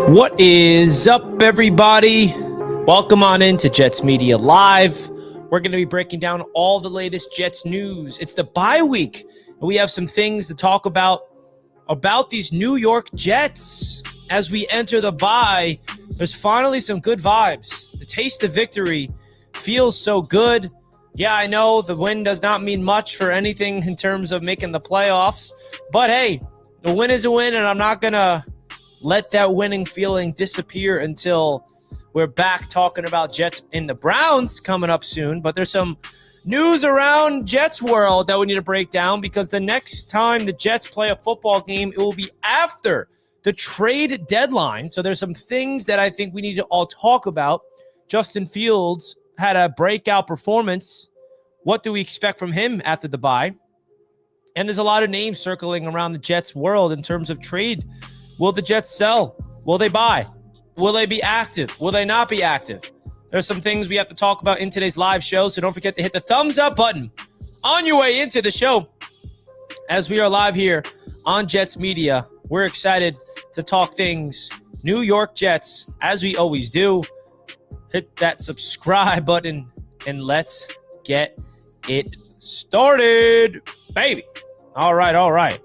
What is up, everybody? Welcome on into Jets Media Live. We're going to be breaking down all the latest Jets news. It's the bye week, and we have some things to talk about these New York Jets. As we enter the bye, there's finally some good vibes. The taste of victory feels so good. Yeah, I know the win does not mean much for anything in terms of making the playoffs, but hey, a win is a win, and I'm not going to let that winning feeling disappear until we're back talking about Jets in the Browns coming up soon. But there's some news around Jets world that we need to break down, because the next time the Jets play a football game, it will be after the trade deadline. So there's some things that I think we need to all talk about. Justin Fields had a breakout performance. What do we expect from him after the bye? And there's a lot of names circling around the Jets world in terms of trade. Will the Jets sell? Will they buy? Will they be active? Will they not be active? There's some things we have to talk about in today's live show, so don't forget to hit the thumbs up button on your way into the show. As we are live here on Jets Media, we're excited to talk things New York Jets, as we always do. Hit that subscribe button and let's get it started, baby. All right.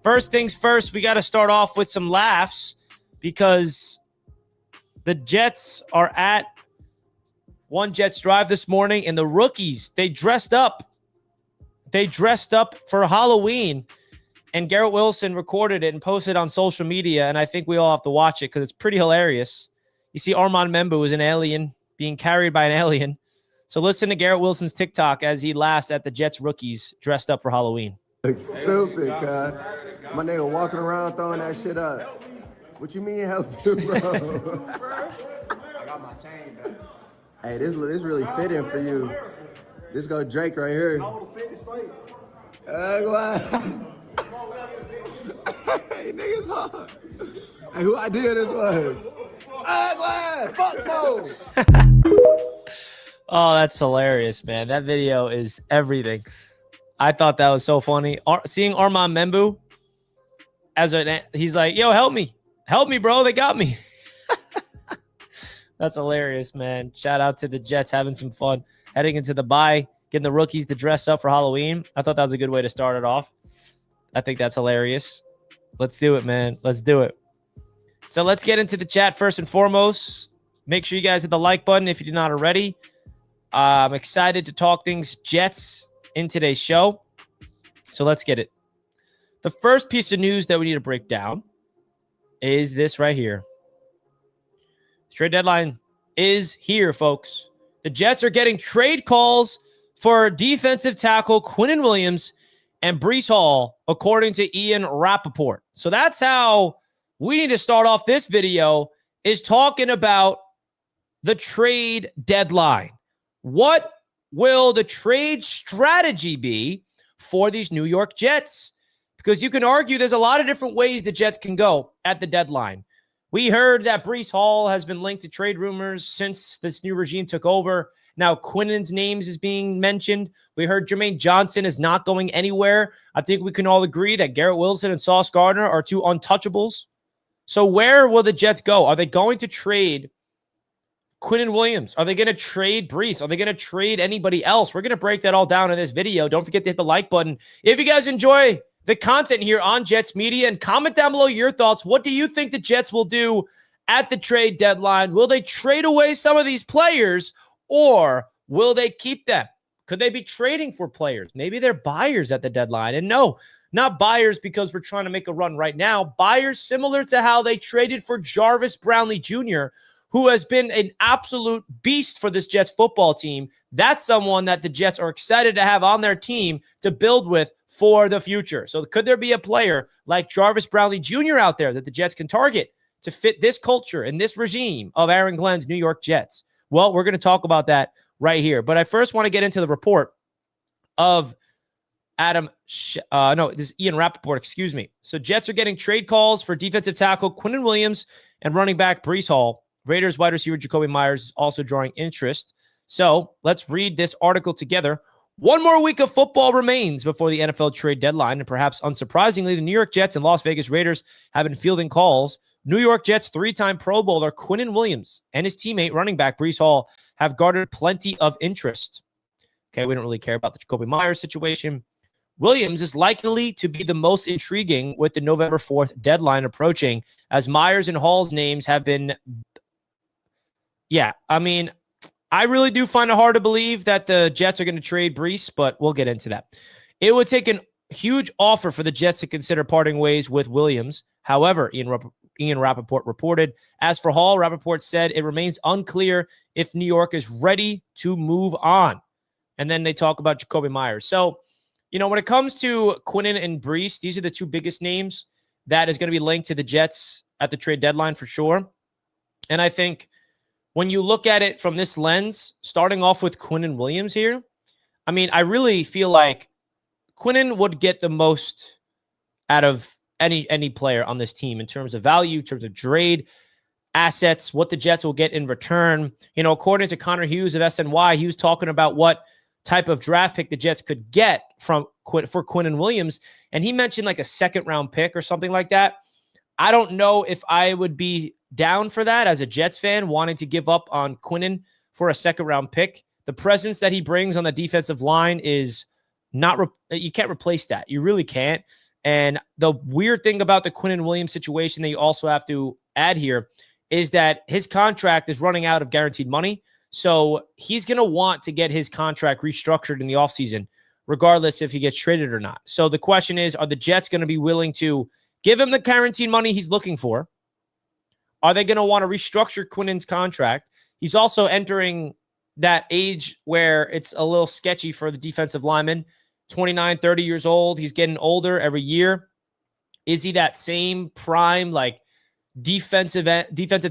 First things first, we got to start off with some laughs, because the Jets are at One Jets Drive this morning, and the rookies, they dressed up. They dressed up for Halloween, and Garrett Wilson recorded it and posted it on social media, and I think we all have to watch it because it's pretty hilarious. You see Armand Membu is an alien being carried by an alien. So listen to Garrett Wilson's TikTok as he laughs at the Jets rookies dressed up for Halloween. Stupid, God. My nigga walking around throwing that shit up. What you mean help you, bro? I got my chain back. Hey, this really fitting for you. This go Drake right here. Hey, niggas hard. Hey, who idea this was? Glass, fuck no. Oh, that's hilarious, man. That video is everything. I thought that was so funny. Seeing Armand Membu he's like, yo, help me, bro. They got me. That's hilarious, man. Shout out to the Jets having some fun heading into the bye, getting the rookies to dress up for Halloween. I thought that was a good way to start it off. I think that's hilarious. Let's do it, man. Let's do it. So let's get into the chat first and foremost. Make sure you guys hit the like button if you did not already. I'm excited to talk things Jets in today's show. So let's get it. The first piece of news that we need to break down is this right here. Trade deadline is here, folks. The Jets are getting trade calls for defensive tackle Quinnen Williams and Breece Hall, according to Ian Rappaport. So that's how we need to start off this video, is talking about the trade deadline. What will the trade strategy be for these New York Jets? Because you can argue there's a lot of different ways the Jets can go at the deadline. We heard that Breece Hall has been linked to trade rumors since this new regime took over. Now Quinnen's names is being mentioned. We heard Jermaine Johnson is not going anywhere. I think we can all agree that Garrett Wilson and Sauce Gardner are two untouchables. So where will the Jets go? Are they going to trade Quinnen Williams? Are they going to trade Breece? Are they going to trade anybody else? We're going to break that all down in this video. Don't forget to hit the like button if you guys enjoy the content here on Jets Media, and comment down below your thoughts. What do you think the Jets will do at the trade deadline? Will they trade away some of these players, or will they keep them? Could they be trading for players? Maybe they're buyers at the deadline. And no, not buyers because we're trying to make a run right now. Buyers similar to how they traded for Jarvis Brownlee Jr., who has been an absolute beast for this Jets football team. That's someone that the Jets are excited to have on their team to build with for the future. So could there be a player like Jarvis Brownlee Jr. out there that the Jets can target to fit this culture and this regime of Aaron Glenn's New York Jets? Well, we're going to talk about that right here. But I first want to get into the report of this is Ian Rappaport, excuse me. So Jets are getting trade calls for defensive tackle Quinnen Williams and running back Breece Hall. Raiders wide receiver Jacoby Myers is also drawing interest. So let's read this article together. One more week of football remains before the NFL trade deadline, and perhaps unsurprisingly, the New York Jets and Las Vegas Raiders have been fielding calls New York Jets 3-time Pro Bowler Quinnen Williams and his teammate running back Breece Hall have garnered plenty of interest. Okay, we don't really care about the Jacoby Myers situation. Williams is likely to be the most intriguing with the November 4th deadline approaching, as Myers and Hall's names have been... Yeah, I mean, I really do find it hard to believe that the Jets are going to trade Breece, but we'll get into that. It would take a huge offer for the Jets to consider parting ways with Williams. However, Ian Rappaport reported. As for Hall, Rappaport said it remains unclear if New York is ready to move on. And then they talk about Jacoby Myers. So, when it comes to Quinnen and Breece, these are the two biggest names that is going to be linked to the Jets at the trade deadline for sure. And I think when you look at it from this lens, starting off with Quinnen Williams here, I mean, I really feel like Quinnen would get the most out of any player on this team in terms of value, in terms of trade assets, what the Jets will get in return. According to Connor Hughes of SNY, he was talking about what type of draft pick the Jets could get for Quinnen Williams, and he mentioned like a second-round pick or something like that. I don't know if I would be down for that as a Jets fan, wanting to give up on Quinnen for a second-round pick. The presence that he brings on the defensive line is not you can't replace that. You really can't. And the weird thing about the Quinnen Williams situation that you also have to add here is that his contract is running out of guaranteed money. So he's going to want to get his contract restructured in the offseason, regardless if he gets traded or not. So the question is, are the Jets going to be willing to give him the guaranteed money he's looking for? Are they going to want to restructure Quinnen's contract? He's also entering that age where it's a little sketchy for the defensive lineman. 29, 30 years old. He's getting older every year. Is he that same prime, like defensive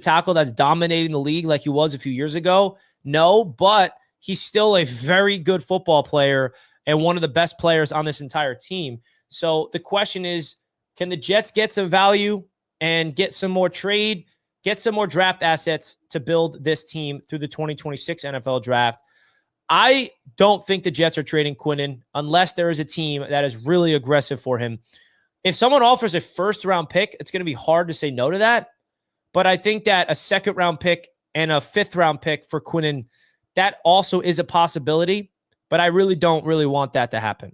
tackle that's dominating the league like he was a few years ago? No, but he's still a very good football player and one of the best players on this entire team. So the question is, can the Jets get some value and get some more trade, get some more draft assets to build this team through the 2026 NFL draft? I don't think the Jets are trading Quinnen unless there is a team that is really aggressive for him. If someone offers a first-round pick, it's going to be hard to say no to that. But I think that a second-round pick and a fifth-round pick for Quinnen, that also is a possibility. But I really don't want that to happen.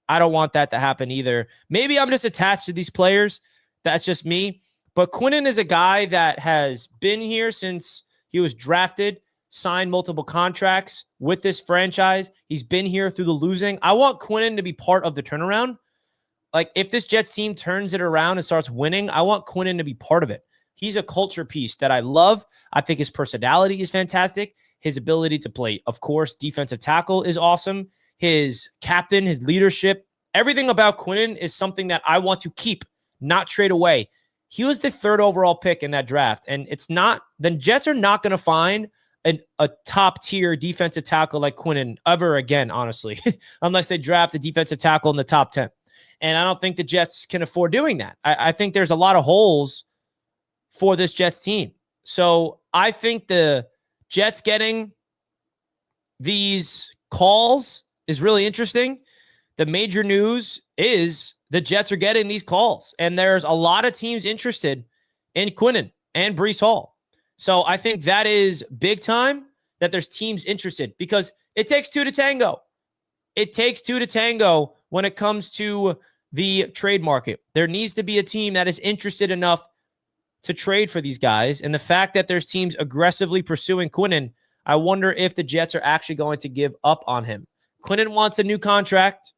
I don't want that to happen either. Maybe I'm just attached to these players. That's just me. But Quinnen is a guy that has been here since he was drafted, signed multiple contracts with this franchise. He's been here through the losing. I want Quinnen to be part of the turnaround. Like, if this Jets team turns it around and starts winning, I want Quinnen to be part of it. He's a culture piece that I love. I think his personality is fantastic. His ability to play, of course, defensive tackle is awesome. His captain, his leadership, everything about Quinnen is something that I want to keep, not trade away. He was the 3rd overall pick in that draft, and the Jets are not going to find a top-tier defensive tackle like Quinnen ever again, honestly, unless they draft a defensive tackle in the top 10. And I don't think the Jets can afford doing that. I think there's a lot of holes for this Jets team. So I think the Jets getting these calls is really interesting. The major news is the Jets are getting these calls, and there's a lot of teams interested in Quinnen and Breece Hall. So I think that is big time that there's teams interested, because it takes two to tango. It takes two to tango when it comes to the trade market. There needs to be a team that is interested enough to trade for these guys. And the fact that there's teams aggressively pursuing Quinnen, I wonder if the Jets are actually going to give up on him. Quinnen wants a new contract,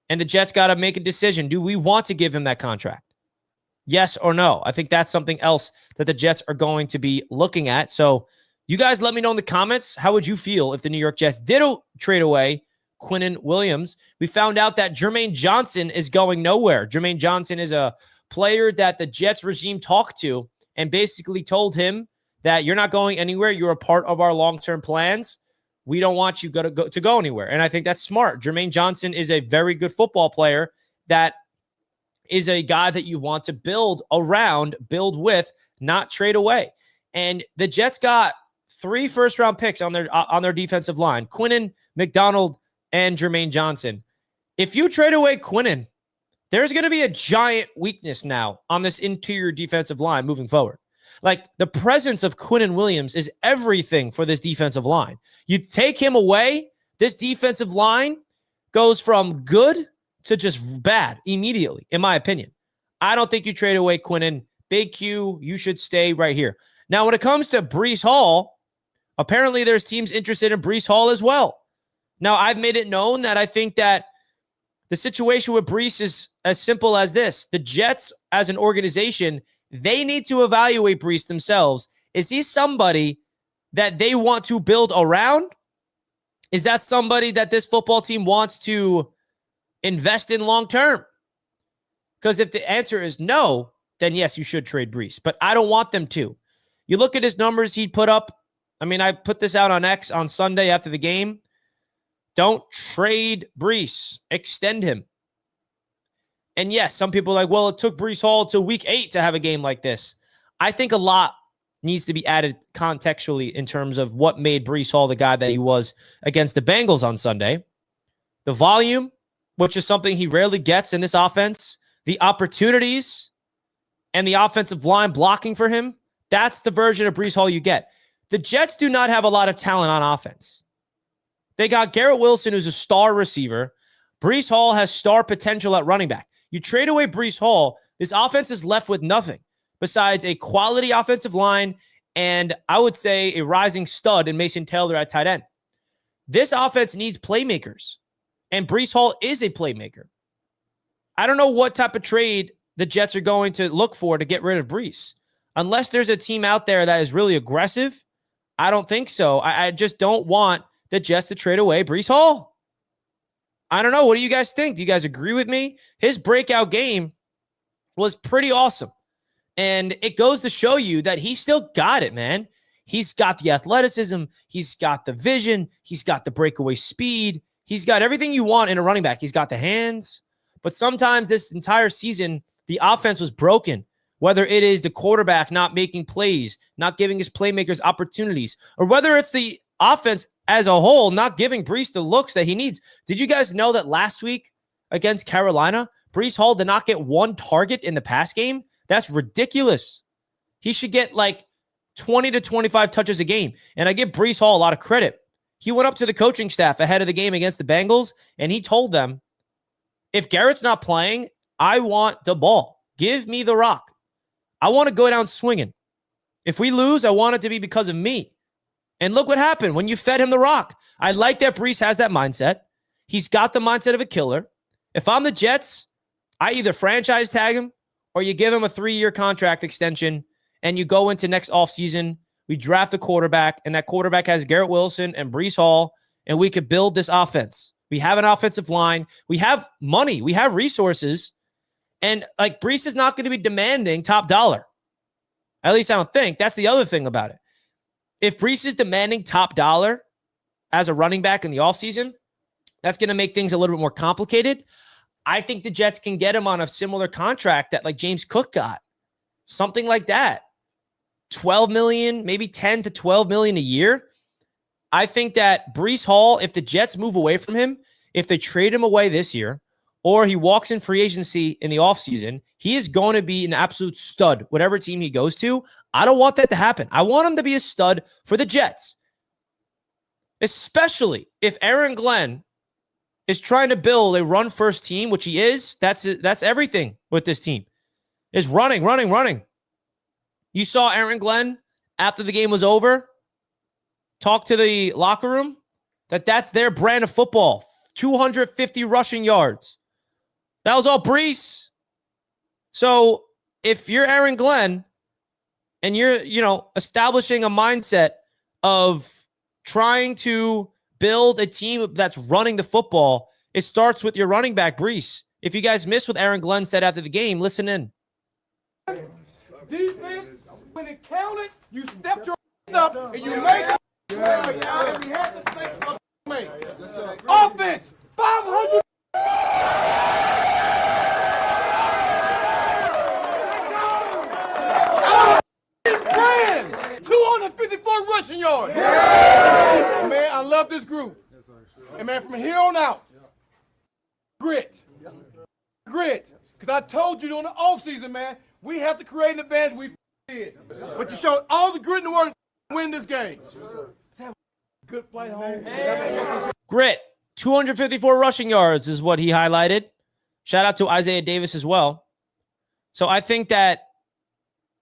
and the Jets got to make a decision. Do we want to give him that contract? Yes or no? I think that's something else that the Jets are going to be looking at. So you guys let me know in the comments, how would you feel if the New York Jets did trade away Quinnen Williams? We found out that Jermaine Johnson is going nowhere. Jermaine Johnson is a player that the Jets regime talked to and basically told him that you're not going anywhere. You're a part of our long-term plans. We don't want you to go anywhere. And I think that's smart. Jermaine Johnson is a very good football player that is a guy that you want to build around, build with, not trade away. And the Jets got 3 first-round picks on their defensive line: Quinnen, McDonald, and Jermaine Johnson. If you trade away Quinnen, there's going to be a giant weakness now on this interior defensive line moving forward. Like, the presence of Quinnen Williams is everything for this defensive line. You take him away, this defensive line goes from good to just bad immediately, in my opinion. I don't think you trade away Quinnen. Big Q, you should stay right here. Now, when it comes to Breece Hall, apparently there's teams interested in Breece Hall as well. Now, I've made it known that I think that the situation with Breece is as simple as this. The Jets, as an organization, they need to evaluate Breece themselves. Is he somebody that they want to build around? Is that somebody that this football team wants to invest in long term? Because if the answer is no, then yes, you should trade Breece. But I don't want them to. You look at his numbers he put up. I mean, I put this out on X on Sunday after the game. Don't trade Breece. Extend him. And yes, some people are like, well, it took Breece Hall to week 8 to have a game like this. I think a lot needs to be added contextually in terms of what made Breece Hall the guy that he was against the Bengals on Sunday. The volume, which is something he rarely gets in this offense. The opportunities and the offensive line blocking for him. That's the version of Breece Hall you get. The Jets do not have a lot of talent on offense. They got Garrett Wilson, who's a star receiver. Breece Hall has star potential at running back. You trade away Breece Hall, this offense is left with nothing besides a quality offensive line and I would say a rising stud in Mason Taylor at tight end. This offense needs playmakers, and Breece Hall is a playmaker. I don't know what type of trade the Jets are going to look for to get rid of Breece. Unless there's a team out there that is really aggressive, I don't think so. I just don't want the Jets to trade away Breece Hall. I don't know. What do you guys think? Do you guys agree with me? His breakout game was pretty awesome. And it goes to show you that he still got it, man. He's got the athleticism. He's got the vision. He's got the breakaway speed. He's got everything you want in a running back. He's got the hands. But sometimes this entire season, the offense was broken. Whether it is the quarterback not making plays, not giving his playmakers opportunities, or whether it's the offense as a whole not giving Breece the looks that he needs. Did you guys know that last week against Carolina, Breece Hall did not get one target in the pass game? That's ridiculous. He should get like 20 to 25 touches a game. And I give Breece Hall a lot of credit. He went up to the coaching staff ahead of the game against the Bengals, and he told them, if Garrett's not playing, I want the ball. Give me the rock. I want to go down swinging. If we lose, I want it to be because of me. And look what happened when you fed him the rock. I like that Breece has that mindset. He's got the mindset of a killer. If I'm the Jets, I either franchise tag him or you give him a 3-year contract extension and you go into next offseason. We draft a quarterback, and that quarterback has Garrett Wilson and Breece Hall, and we could build this offense. We have an offensive line. We have money. We have resources. And like Breece is not going to be demanding top dollar. At least I don't think. That's the other thing about it. If Breece is demanding top dollar as a running back in the offseason, that's going to make things a little bit more complicated. I think the Jets can get him on a similar contract that like James Cook got. Something like that. 12 million, maybe 10 to 12 million a year. I think that Breece Hall, if the Jets move away from him, if they trade him away this year, or he walks in free agency in the offseason, he is going to be an absolute stud, whatever team he goes to. I don't want that to happen. I want him to be a stud for the Jets, especially if Aaron Glenn is trying to build a run-first team, which he is. That's everything with this team, is running. You saw Aaron Glenn, after the game was over, talk to the locker room that's their brand of football, 250 rushing yards. That was all Breece. So if you're Aaron Glenn and you're, establishing a mindset of trying to build a team that's running the football, it starts with your running back, Breece. If you guys missed what Aaron Glenn said after the game, listen in. Defense, when it counted, you stepped your up and you made it. And we had to think of make. Offense, 500. Brand, 254 rushing yards. Man, I love this group. And man, from here on out, grit. Because I told you during the offseason, man, we have to create an advantage. We did. But you showed all the grit in the world to win this game. Good flight home. Grit, 254 rushing yards is what he highlighted. Shout out to Isaiah Davis as well. So I think that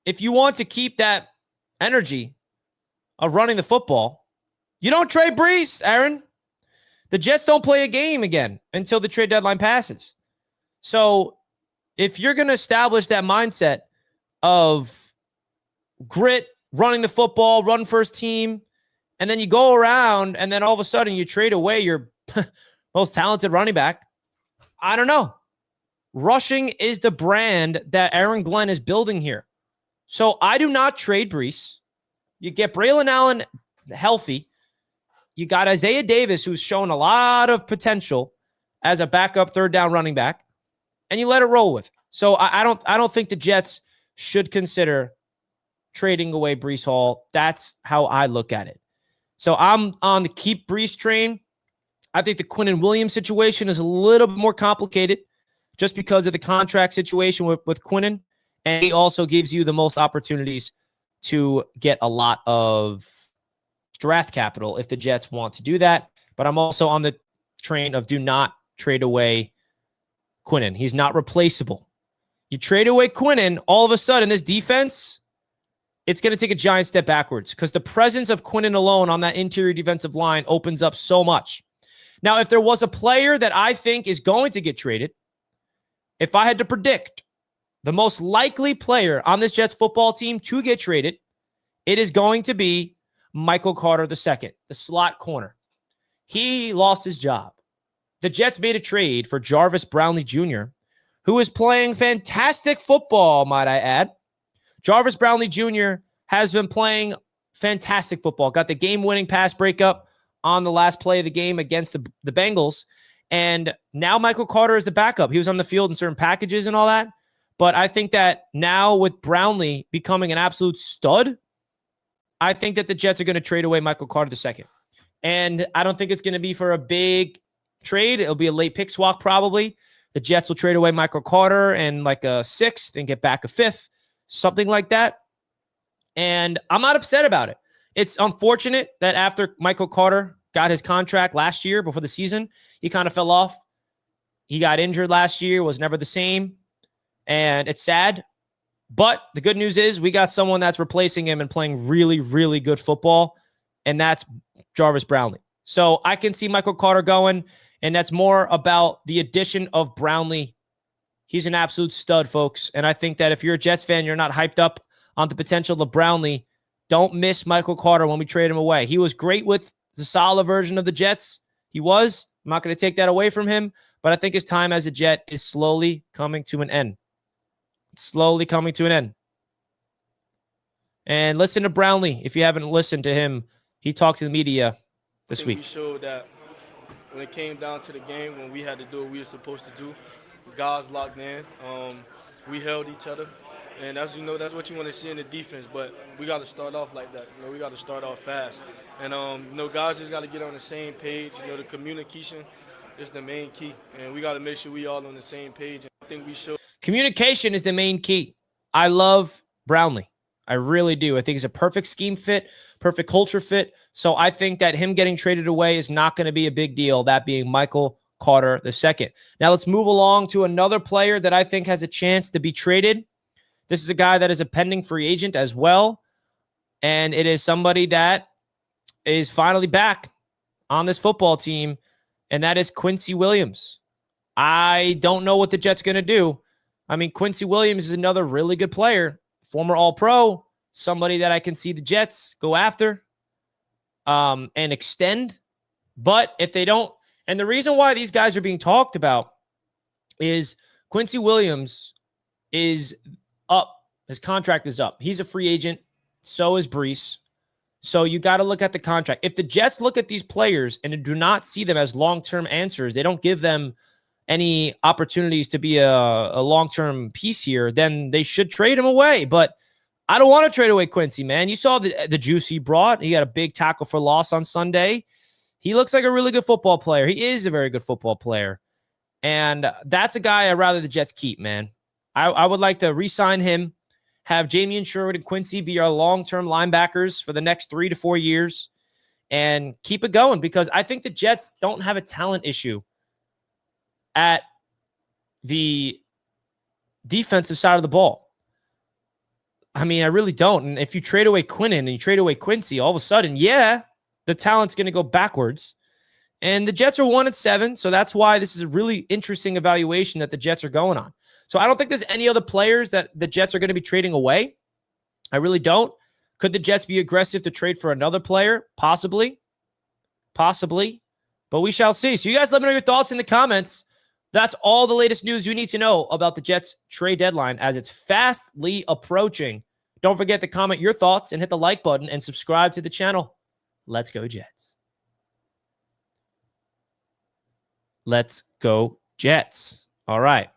if you want to keep that energy of running the football, you don't trade Breece, Aaron. The Jets don't play a game again until the trade deadline passes. So if you're going to establish that mindset of grit, running the football, run first team, and then you go around and then all of a sudden you trade away your most talented running back, I don't know. Rushing is the brand that Aaron Glenn is building here. So I do not trade Breece. You get Braylon Allen healthy. You got Isaiah Davis, who's shown a lot of potential as a backup third down running back, and you let it roll with it. So I don't think the Jets should consider trading away Breece Hall. That's how I look at it. So I'm on the keep Breece train. I think the Quinnen Williams situation is a little bit more complicated just because of the contract situation with Quinnen. And he also gives you the most opportunities to get a lot of draft capital if the Jets want to do that. But I'm also on the train of do not trade away Quinnen. He's not replaceable. You trade away Quinnen, all of a sudden this defense, it's going to take a giant step backwards because the presence of Quinnen alone on that interior defensive line opens up so much. Now, if there was a player that I think is going to get traded, if I had to predict the most likely player on this Jets football team to get traded, it is going to be Michael Carter II, the slot corner. He lost his job. The Jets made a trade for Jarvis Brownlee Jr., who is playing fantastic football, might I add. Jarvis Brownlee Jr. has been playing fantastic football. Got the game-winning pass breakup on the last play of the game against the Bengals. And now Michael Carter is the backup. He was on the field in certain packages and all that. But I think that now with Brownlee becoming an absolute stud, I think that the Jets are going to trade away Michael Carter II. And I don't think it's going to be for a big trade. It'll be a late pick swap probably. The Jets will trade away Michael Carter and like a 6th and get back a 5th, something like that. And I'm not upset about it. It's unfortunate that after Michael Carter got his contract last year before the season, he kind of fell off. He got injured last year, was never the same. And it's sad. But the good news is we got someone that's replacing him and playing really, really good football. And that's Jarvis Brownlee. So I can see Michael Carter going. And that's more about the addition of Brownlee. He's an absolute stud, folks. And I think that if you're a Jets fan, you're not hyped up on the potential of Brownlee. Don't miss Michael Carter when we trade him away. He was great with the solid version of the Jets. He was. I'm not going to take that away from him. But I think his time as a Jet is slowly coming to an end. It's slowly coming to an end. And listen to Brownlee. If you haven't listened to him, he talked to the media this week. We showed that when it came down to the game, when we had to do what we were supposed to do, guys locked in. We held each other. And that's what you want to see in the defense. But we got to start off like that. We got to start off fast. And, guys just got to get on the same page. The communication is the main key. And we got to make sure we all on the same page. And I think we showed. Communication is the main key. I love Brownlee. I really do. I think he's a perfect scheme fit, perfect culture fit. So I think that him getting traded away is not going to be a big deal, that being Michael Carter II. Now let's move along to another player that I think has a chance to be traded. This is a guy that is a pending free agent as well. And it is somebody that is finally back on this football team, and that is Quincy Williams. I don't know what the Jets going to do. I mean, Quincy Williams is another really good player, former All-Pro, somebody that I can see the Jets go after and extend. But if they don't, and the reason why these guys are being talked about is Quincy Williams is up. His contract is up. He's a free agent. So is Breece. So you got to look at the contract. If the Jets look at these players and do not see them as long-term answers, they don't give them any opportunities to be a long-term piece here, then they should trade him away. But I don't want to trade away Quincy, man. You saw the juice he brought. He had a big tackle for loss on Sunday. He looks like a really good football player. He is a very good football player. And that's a guy I'd rather the Jets keep, man. I would like to re-sign him, have Jamie and Sherwood and Quincy be our long-term linebackers for the next 3 to 4 years, and keep it going, because I think the Jets don't have a talent issue at the defensive side of the ball. I mean, I really don't. And if you trade away Quinnen and you trade away Quincy, all of a sudden, yeah, the talent's going to go backwards. And the Jets are 1-7, so that's why this is a really interesting evaluation that the Jets are going on. So I don't think there's any other players that the Jets are going to be trading away. I really don't. Could the Jets be aggressive to trade for another player? Possibly. Possibly. But we shall see. So you guys let me know your thoughts in the comments. That's all the latest news you need to know about the Jets trade deadline as it's fastly approaching. Don't forget to comment your thoughts and hit the like button and subscribe to the channel. Let's go, Jets. Let's go, Jets. All right.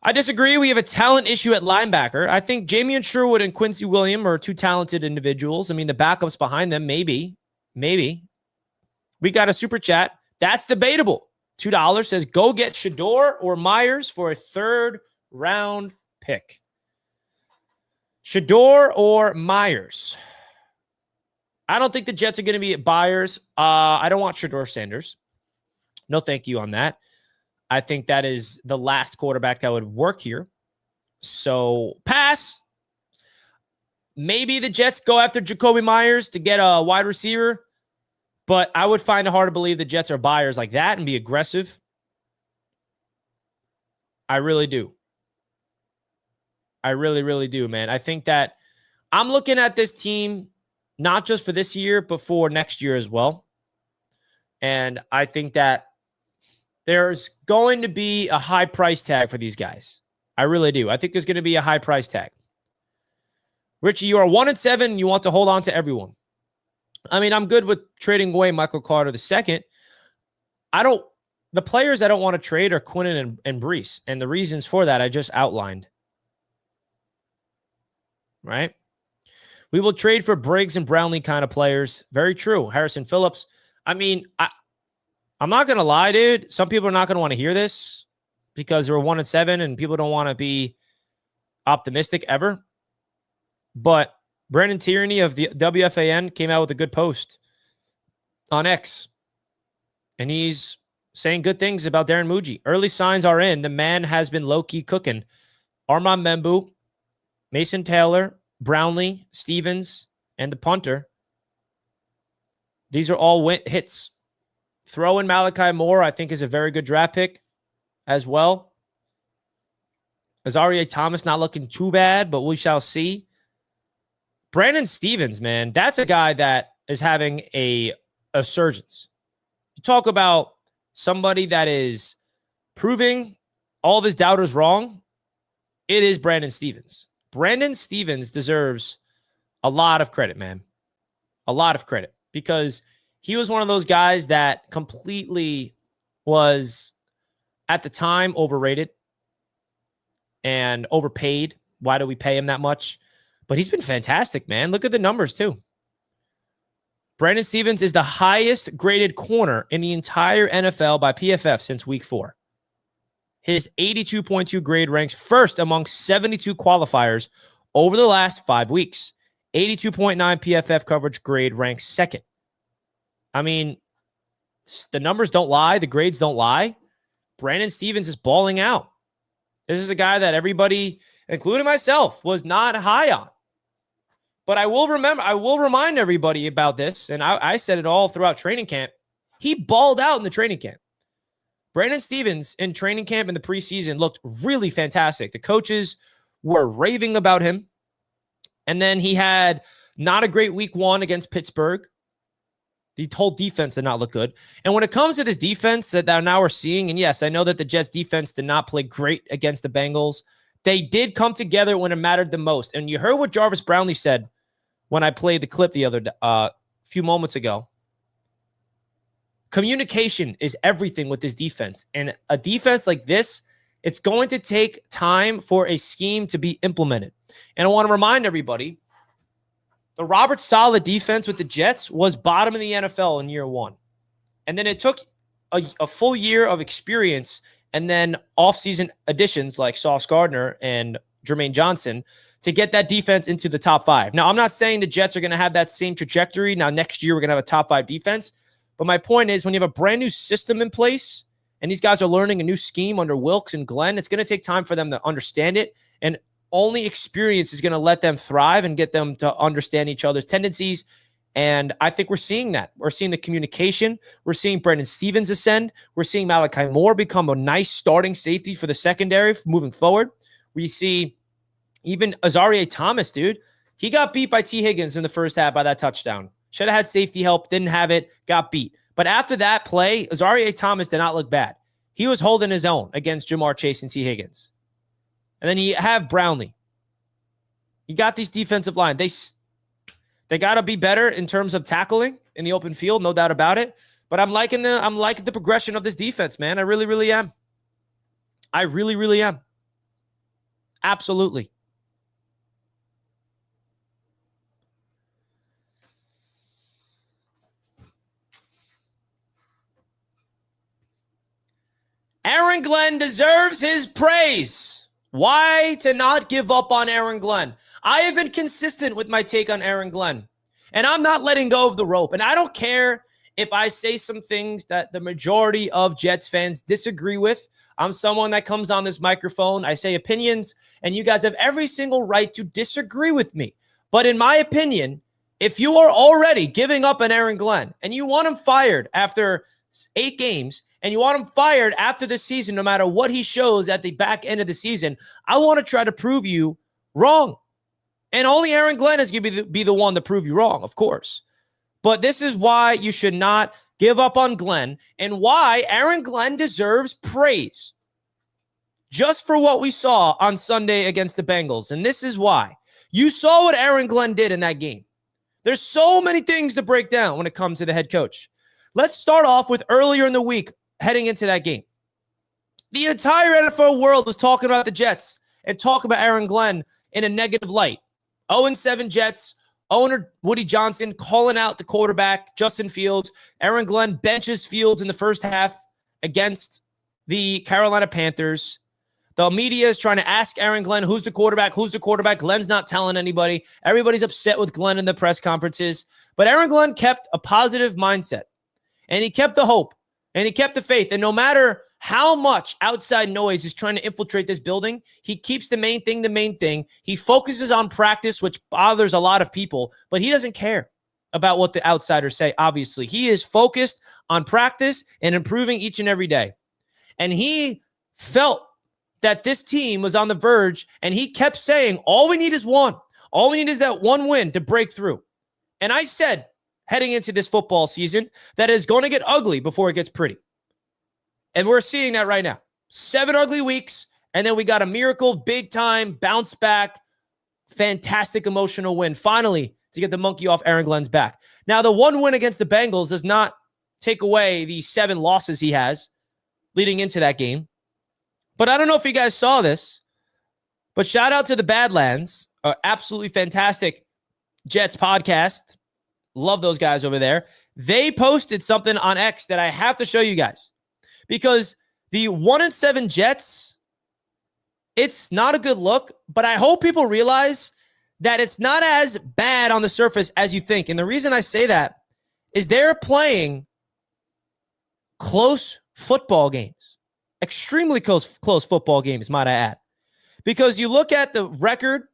I disagree. We have a talent issue at linebacker. I think Jamie Sherwood and Quincy Williams are two talented individuals. I mean, the backups behind them, maybe. We got a super chat. That's debatable. $2 says, go get Shador or Myers for a 3rd round pick. Shador or Myers? I don't think the Jets are going to be at buyers. I don't want Shador Sanders. No thank you on that. I think that is the last quarterback that would work here. So pass. Maybe the Jets go after Jacoby Myers to get a wide receiver, but I would find it hard to believe the Jets are buyers like that and be aggressive. I really do. I really, really do, man. I think that I'm looking at this team not just for this year, but for next year as well. And I think that there's going to be a high price tag for these guys. I really do. I think there's going to be a high price tag. Richie, you are 1-7. And you want to hold on to everyone. I mean, I'm good with trading away Michael Carter II. The players I don't want to trade are Quinnen and Breece. And the reasons for that I just outlined. Right? We will trade for Briggs and Brownlee kind of players. Very true. Harrison Phillips. I mean, I'm not going to lie, dude. Some people are not going to want to hear this because we're 1-7 and people don't want to be optimistic ever. But Brandon Tierney of the WFAN came out with a good post on X. And he's saying good things about Darren Muji. Early signs are in. The man has been low-key cooking. Armand Membu, Mason Taylor, Brownlee, Stevens, and the punter. These are all hits. Throw in Malachi Moore, I think, is a very good draft pick as well. Azaria Thomas not looking too bad, but we shall see. Brandon Stevens, man, that's a guy that is having a surgence. You talk about somebody that is proving all of his doubters wrong. It is Brandon Stevens. Brandon Stevens deserves a lot of credit, man. A lot of credit, because he was one of those guys that completely was, at the time, overrated and overpaid. Why do we pay him that much? But he's been fantastic, man. Look at the numbers, too. Brandon Stevens is the highest graded corner in the entire NFL by PFF since week 4. His 82.2 grade ranks first among 72 qualifiers over the last 5 weeks. 82.9 PFF coverage grade ranks second. I mean, the numbers don't lie. The grades don't lie. Brandon Stevens is balling out. This is a guy that everybody, including myself, was not high on. But I will remind everybody about this, and I said it all throughout training camp. He balled out in the training camp. Brandon Stevens in training camp in the preseason looked really fantastic. The coaches were raving about him. And then he had not a great week 1 against Pittsburgh. The whole defense did not look good. And when it comes to this defense that now we're seeing, and yes, I know that the Jets defense did not play great against the Bengals. They did come together when it mattered the most. And you heard what Jarvis Brownlee said when I played the clip the few moments ago. Communication is everything with this defense. And a defense like this, it's going to take time for a scheme to be implemented. And I want to remind everybody, the Robert Saleh defense with the Jets was bottom in the NFL in year 1. And then it took a full year of experience and then offseason additions like Sauce Gardner and Jermaine Johnson to get that defense into the top 5. Now, I'm not saying the Jets are going to have that same trajectory. Now, next year, we're going to have a top 5 defense. But my point is, when you have a brand new system in place and these guys are learning a new scheme under Wilkes and Glenn, it's going to take time for them to understand it. And only experience is going to let them thrive and get them to understand each other's tendencies. And I think we're seeing that. We're seeing the communication. We're seeing Brendan Stevens ascend. We're seeing Malachi Moore become a nice starting safety for the secondary moving forward. We see even Azareye'h Thomas, dude. He got beat by T. Higgins in the first half by that touchdown. Should have had safety help. Didn't have it. Got beat. But after that play, Azareye'h Thomas did not look bad. He was holding his own against Jamar Chase and T. Higgins. And then you have Brownlee. You got these defensive line. They got to be better in terms of tackling in the open field, no doubt about it. But I'm liking the progression of this defense, man. I really, really am. I really, really am. Absolutely. Aaron Glenn deserves his praise. Why to not give up on Aaron Glenn? I have been consistent with my take on Aaron Glenn, and I'm not letting go of the rope. And I don't care if I say some things that the majority of Jets fans disagree with. I'm someone that comes on this microphone. I say opinions, and you guys have every single right to disagree with me. But in my opinion, if you are already giving up on Aaron Glenn and you want him fired after 8 games, and you want him fired after the season, no matter what he shows at the back end of the season, I want to try to prove you wrong. And only Aaron Glenn is going to be the one to prove you wrong, of course. But this is why you should not give up on Glenn and why Aaron Glenn deserves praise just for what we saw on Sunday against the Bengals. And this is why. You saw what Aaron Glenn did in that game. There's so many things to break down when it comes to the head coach. Let's start off with earlier in the week heading into that game. The entire NFL world was talking about the Jets and talking about Aaron Glenn in a negative light. 0-7 Jets, owner Woody Johnson calling out the quarterback, Justin Fields. Aaron Glenn benches Fields in the first half against the Carolina Panthers. The media is trying to ask Aaron Glenn, who's the quarterback? Who's the quarterback? Glenn's not telling anybody. Everybody's upset with Glenn in the press conferences. But Aaron Glenn kept a positive mindset, and he kept the hope, and he kept the faith. And no matter how much outside noise is trying to infiltrate this building, he keeps the main thing the main thing. He focuses on practice, which bothers a lot of people, but he doesn't care about what the outsiders say, obviously. He is focused on practice and improving each and every day. And he felt that this team was on the verge, and he kept saying, all we need is one. All we need is that one win to break through. And I said, heading into this football season, that it's going to get ugly before it gets pretty. And we're seeing that right now. 7 ugly weeks, and then we got a miracle, big-time, bounce back, fantastic emotional win, finally, to get the monkey off Aaron Glenn's back. Now, the one win against the Bengals does not take away the 7 losses he has leading into that game. But I don't know if you guys saw this, but shout out to the Badlands, absolutely fantastic Jets podcast. Love those guys over there. They posted something on X that I have to show you guys, because the 1-7 Jets, it's not a good look, but I hope people realize that it's not as bad on the surface as you think. And the reason I say that is they're playing close football games, extremely close football games, might I add. Because you look at the record,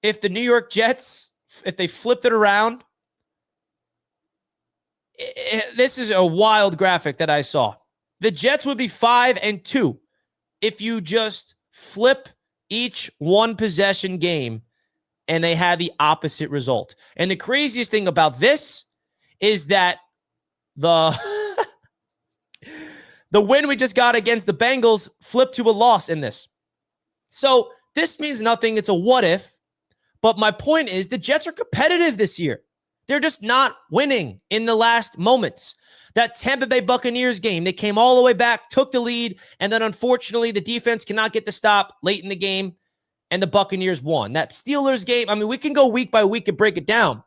if the New York Jets, if they flipped it around, this is a wild graphic that I saw. The Jets would be 5-2 if you just flip each one possession game and they had the opposite result. And the craziest thing about this is that the win we just got against the Bengals flipped to a loss in this. So this means nothing. It's a what if. But my point is the Jets are competitive this year. They're just not winning in the last moments. That Tampa Bay Buccaneers game, they came all the way back, took the lead, and then unfortunately the defense cannot get the stop late in the game, and the Buccaneers won. That Steelers game, I mean, we can go week by week and break it down.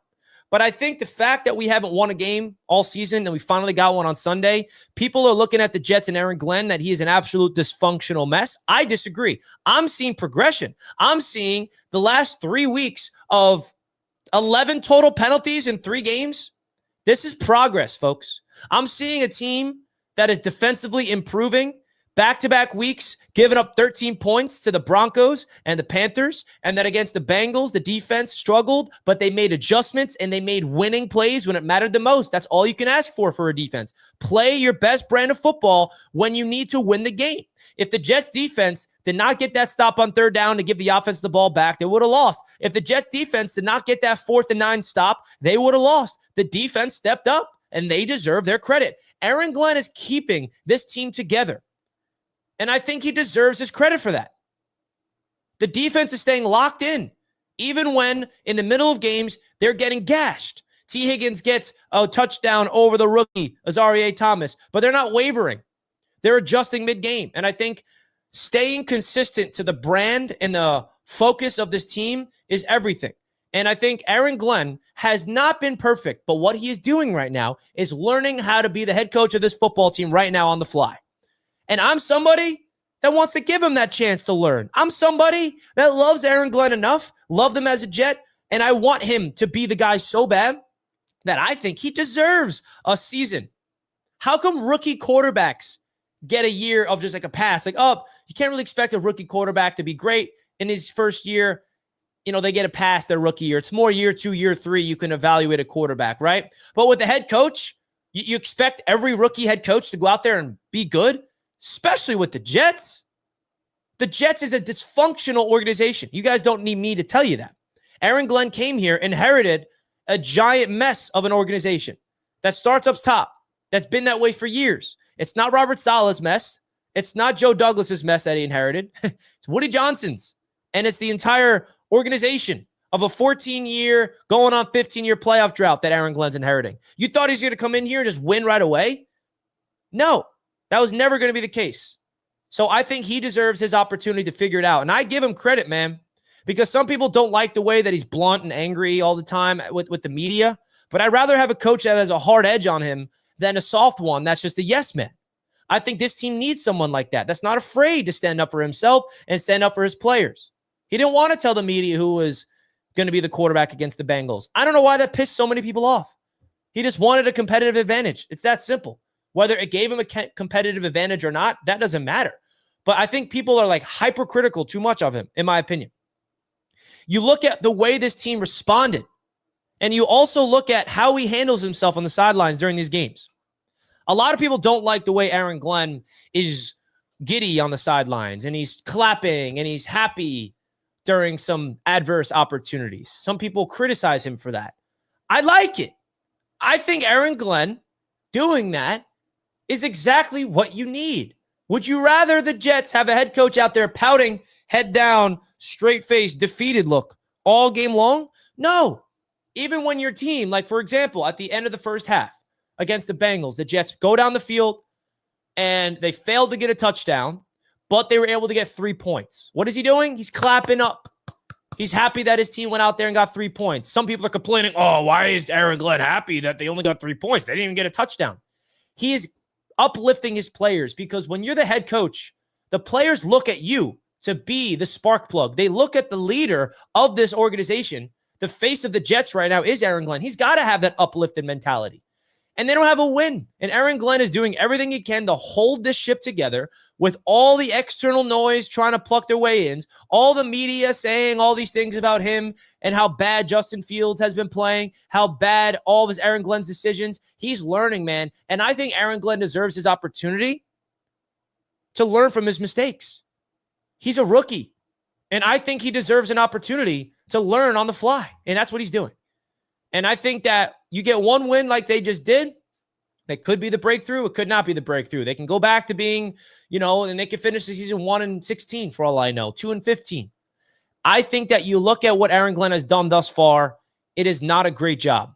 But I think the fact that we haven't won a game all season and we finally got one on Sunday, people are looking at the Jets and Aaron Glenn that he is an absolute dysfunctional mess. I disagree. I'm seeing progression. I'm seeing the last 3 weeks of 11 total penalties in 3 games. This is progress, folks. I'm seeing a team that is defensively improving. Back-to-back weeks, giving up 13 points to the Broncos and the Panthers. And then against the Bengals, the defense struggled, but they made adjustments and they made winning plays when it mattered the most. That's all you can ask for a defense. Play your best brand of football when you need to win the game. If the Jets defense did not get that stop on 3rd down to give the offense the ball back, they would have lost. If the Jets defense did not get that 4th and 9 stop, they would have lost. The defense stepped up and they deserve their credit. Aaron Glenn is keeping this team together. And I think he deserves his credit for that. The defense is staying locked in, even when in the middle of games, they're getting gashed. T. Higgins gets a touchdown over the rookie, Azareye'h Thomas, but they're not wavering. They're adjusting mid-game. And I think staying consistent to the brand and the focus of this team is everything. And I think Aaron Glenn has not been perfect, but what he is doing right now is learning how to be the head coach of this football team right now on the fly. And I'm somebody that wants to give him that chance to learn. I'm somebody that loves Aaron Glenn enough, loved him as a Jet, and I want him to be the guy so bad that I think he deserves a season. How come rookie quarterbacks get a year of just like a pass? Like, oh, you can't really expect a rookie quarterback to be great in his first year. You know, they get a pass their rookie year. It's more year 2, year 3, you can evaluate a quarterback, right? But with the head coach, you expect every rookie head coach to go out there and be good. Especially with the Jets. The Jets is a dysfunctional organization. You guys don't need me to tell you that. Aaron Glenn came here, inherited a giant mess of an organization that starts up top. That's been that way for years. It's not Robert Saleh's mess. It's not Joe Douglas's mess that he inherited. It's Woody Johnson's. And it's the entire organization of a 14-year, going on 15-year playoff drought that Aaron Glenn's inheriting. You thought he's going to come in here and just win right away? No. That was never going to be the case. So I think he deserves his opportunity to figure it out. And I give him credit, man, because some people don't like the way that he's blunt and angry all the time with the media. But I'd rather have a coach that has a hard edge on him than a soft one that's just a yes man. I think this team needs someone like that, that's not afraid to stand up for himself and stand up for his players. He didn't want to tell the media who was going to be the quarterback against the Bengals. I don't know why that pissed so many people off. He just wanted a competitive advantage. It's that simple. Whether it gave him a competitive advantage or not, that doesn't matter. But I think people are like hypercritical too much of him, in my opinion. You look at the way this team responded, and you also look at how he handles himself on the sidelines during these games. A lot of people don't like the way Aaron Glenn is giddy on the sidelines, and he's clapping, and he's happy during some adverse opportunities. Some people criticize him for that. I like it. I think Aaron Glenn doing that is exactly what you need. Would you rather the Jets have a head coach out there pouting, head down, straight face, defeated look all game long? No. Even when your team, like for example, at the end of the first half against the Bengals, the Jets go down the field and they failed to get a touchdown, but they were able to get 3 points. What is he doing? He's clapping up. He's happy that his team went out there and got 3 points. Some people are complaining, oh, why is Aaron Glenn happy that they only got 3 points? They didn't even get a touchdown. He is uplifting his players because when you're the head coach, the players look at you to be the spark plug. They look at the leader of this organization. The face of the Jets right now is Aaron Glenn. He's got to have that uplifted mentality. And they don't have a win. And Aaron Glenn is doing everything he can to hold this ship together with all the external noise trying to pluck their way in, all the media saying all these things about him and how bad Justin Fields has been playing, how bad all of his Aaron Glenn's decisions. He's learning, man. And I think Aaron Glenn deserves his opportunity to learn from his mistakes. He's a rookie. And I think he deserves an opportunity to learn on the fly. And that's what he's doing. And I think that you get one win like they just did, that could be the breakthrough. It could not be the breakthrough. They can go back to being, and they can finish the season 1-16 for all I know, 2-15. I think that you look at what Aaron Glenn has done thus far, it is not a great job.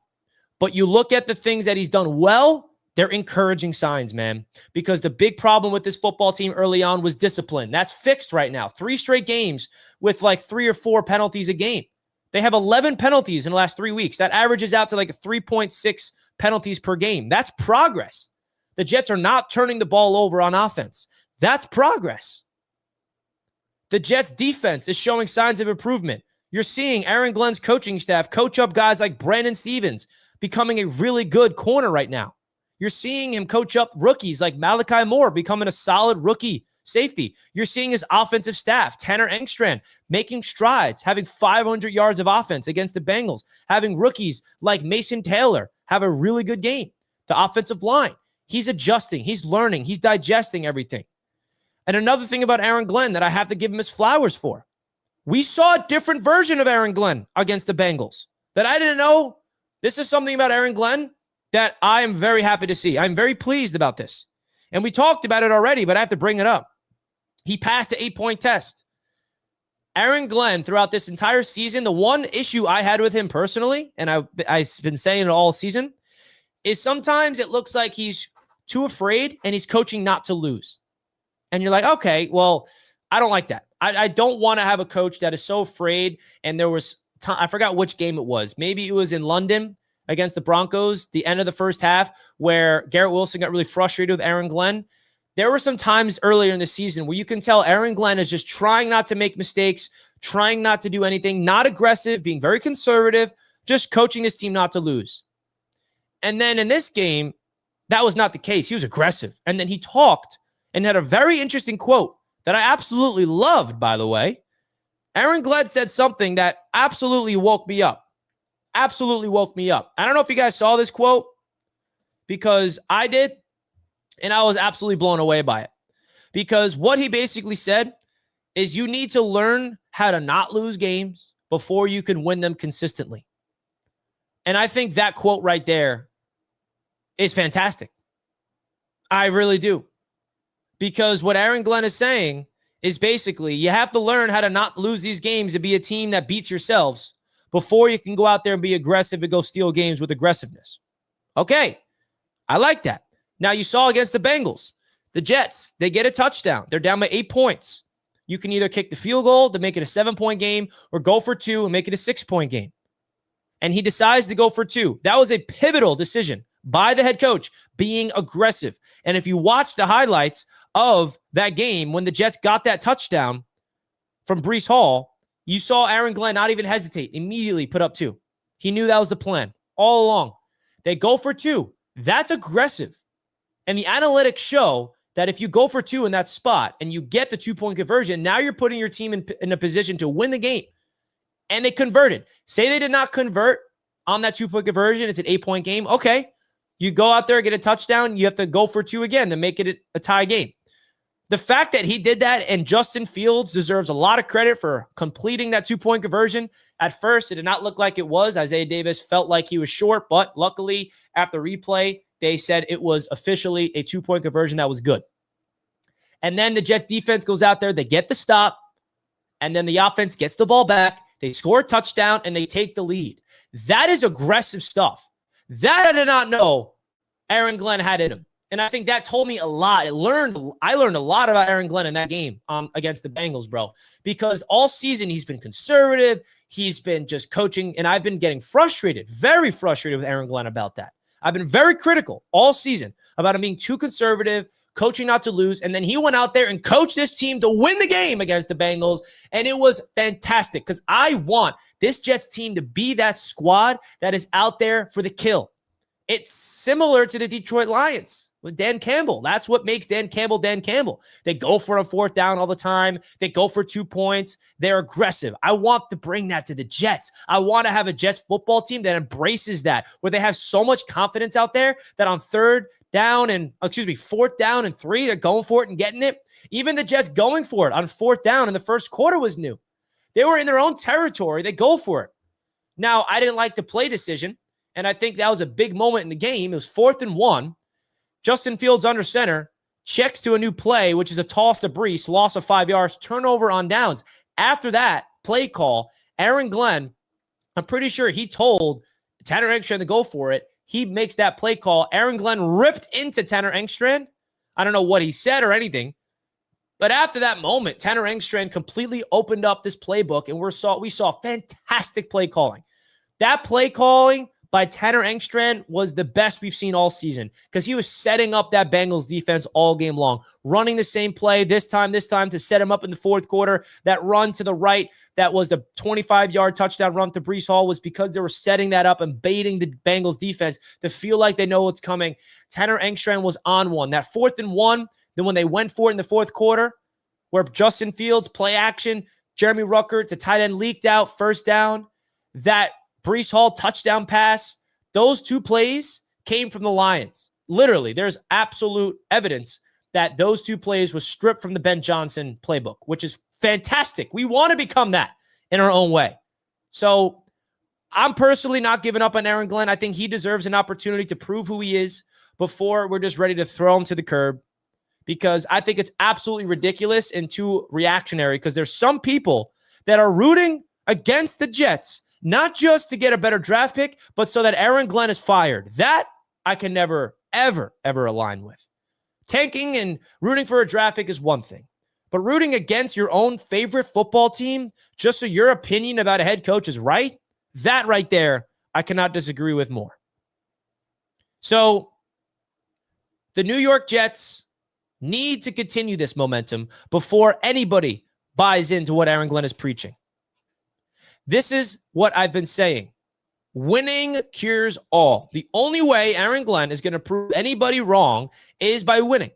But you look at the things that he's done well, they're encouraging signs, man. Because the big problem with this football team early on was discipline. That's fixed right now. 3 straight games with like 3 or 4 penalties a game. They have 11 penalties in the last 3 weeks. That averages out to like 3.6 penalties per game. That's progress. The Jets are not turning the ball over on offense. That's progress. The Jets defense is showing signs of improvement. You're seeing Aaron Glenn's coaching staff coach up guys like Brandon Stevens, becoming a really good corner right now. You're seeing him coach up rookies like Malachi Moore, becoming a solid rookie safety. You're seeing his offensive staff, Tanner Engstrand, making strides, having 500 yards of offense against the Bengals, having rookies like Mason Taylor have a really good game. The offensive line, he's adjusting, he's learning, he's digesting everything. And another thing about Aaron Glenn that I have to give him his flowers for, we saw a different version of Aaron Glenn against the Bengals that I didn't know. This is something about Aaron Glenn that I am very happy to see. I'm very pleased about this. And we talked about it already, but I have to bring it up. He passed the 8-point test. Aaron Glenn, throughout this entire season, the one issue I had with him personally, and I've been saying it all season, is sometimes it looks like he's too afraid and he's coaching not to lose. And you're like, okay, well, I don't like that. I don't want to have a coach that is so afraid. And there was time, I forgot which game it was. Maybe it was in London against the Broncos, the end of the first half, where Garrett Wilson got really frustrated with Aaron Glenn. There were some times earlier in the season where you can tell Aaron Glenn is just trying not to make mistakes, trying not to do anything, not aggressive, being very conservative, just coaching his team not to lose. And then in this game, that was not the case. He was aggressive. And then he talked and had a very interesting quote that I absolutely loved, by the way. Aaron Glenn said something that absolutely woke me up. Absolutely woke me up. I don't know if you guys saw this quote, because I did, and I was absolutely blown away by it. Because what he basically said is you need to learn how to not lose games before you can win them consistently. And I think that quote right there is fantastic. I really do. Because what Aaron Glenn is saying is basically you have to learn how to not lose these games and be a team that beats yourselves before you can go out there and be aggressive and go steal games with aggressiveness. Okay, I like that. Now, you saw against the Bengals, the Jets, they get a touchdown. They're down by 8 points. You can either kick the field goal to make it a 7-point game or go for 2 and make it a 6-point game. And he decides to go for 2. That was a pivotal decision by the head coach, being aggressive. And if you watch the highlights of that game, when the Jets got that touchdown from Breece Hall, you saw Aaron Glenn not even hesitate, immediately put up 2. He knew that was the plan all along. They go for 2. That's aggressive. And the analytics show that if you go for 2 in that spot and you get the 2-point conversion, now you're putting your team in a position to win the game. And they converted. Say they did not convert on that 2-point conversion, it's an 8-point game. Okay, you go out there, get a touchdown, you have to go for 2 again to make it a tie game. The fact that he did that, and Justin Fields deserves a lot of credit for completing that 2-point conversion. At first, it did not look like it was. Isaiah Davis felt like he was short, but luckily, after replay, they said it was officially a 2-point conversion that was good. And then the Jets defense goes out there, they get the stop, and then the offense gets the ball back, they score a touchdown, and they take the lead. That is aggressive stuff. That I did not know Aaron Glenn had in him. And I think that told me a lot. I learned a lot about Aaron Glenn in that game against the Bengals, bro. Because all season he's been conservative. He's been just coaching, and I've been getting frustrated, very frustrated with Aaron Glenn about that. I've been very critical all season about him being too conservative, coaching not to lose, and then he went out there and coached this team to win the game against the Bengals, and it was fantastic because I want this Jets team to be that squad that is out there for the kill. It's similar to the Detroit Lions with Dan Campbell. That's what makes Dan Campbell Dan Campbell. They go for a 4th down all the time. They go for 2 points. They're aggressive. I want to bring that to the Jets. I want to have a Jets football team that embraces that, where they have so much confidence out there that on 4th down and 3, they're going for it and getting it. Even the Jets going for it on 4th down in the first quarter was new. They were in their own territory. They go for it. Now, I didn't like the play decision, and I think that was a big moment in the game. It was 4th and 1. Justin Fields under center, checks to a new play, which is a toss to Breece, loss of 5 yards, turnover on downs. After that play call, Aaron Glenn, I'm pretty sure he told Tanner Engstrand to go for it. He makes that play call. Aaron Glenn ripped into Tanner Engstrand. I don't know what he said or anything, But after that moment, Tanner Engstrand completely opened up this playbook, and we saw fantastic play calling. That play calling by Tanner Engstrand was the best we've seen all season because he was setting up that Bengals defense all game long, running the same play this time to set him up in the fourth quarter. That run to the right, that was the 25-yard touchdown run to Breece Hall, was because they were setting that up and baiting the Bengals defense to feel like they know what's coming. Tanner Engstrand was on one. That 4th and 1, then when they went for it in the fourth quarter, where Justin Fields, play action, Jeremy Ruckert, the tight end leaked out, first down, that Breece Hall touchdown pass, those 2 plays came from the Lions. Literally, there's absolute evidence that those 2 plays was stripped from the Ben Johnson playbook, which is fantastic. We want to become that in our own way. So I'm personally not giving up on Aaron Glenn. I think he deserves an opportunity to prove who he is before we're just ready to throw him to the curb, because I think it's absolutely ridiculous and too reactionary, because there's some people that are rooting against the Jets not just to get a better draft pick, but so that Aaron Glenn is fired. That I can never, ever, ever align with. Tanking and rooting for a draft pick is one thing, but rooting against your own favorite football team just so your opinion about a head coach is right, that right there, I cannot disagree with more. So the New York Jets need to continue this momentum before anybody buys into what Aaron Glenn is preaching. This is what I've been saying. Winning cures all. The only way Aaron Glenn is going to prove anybody wrong is by winning.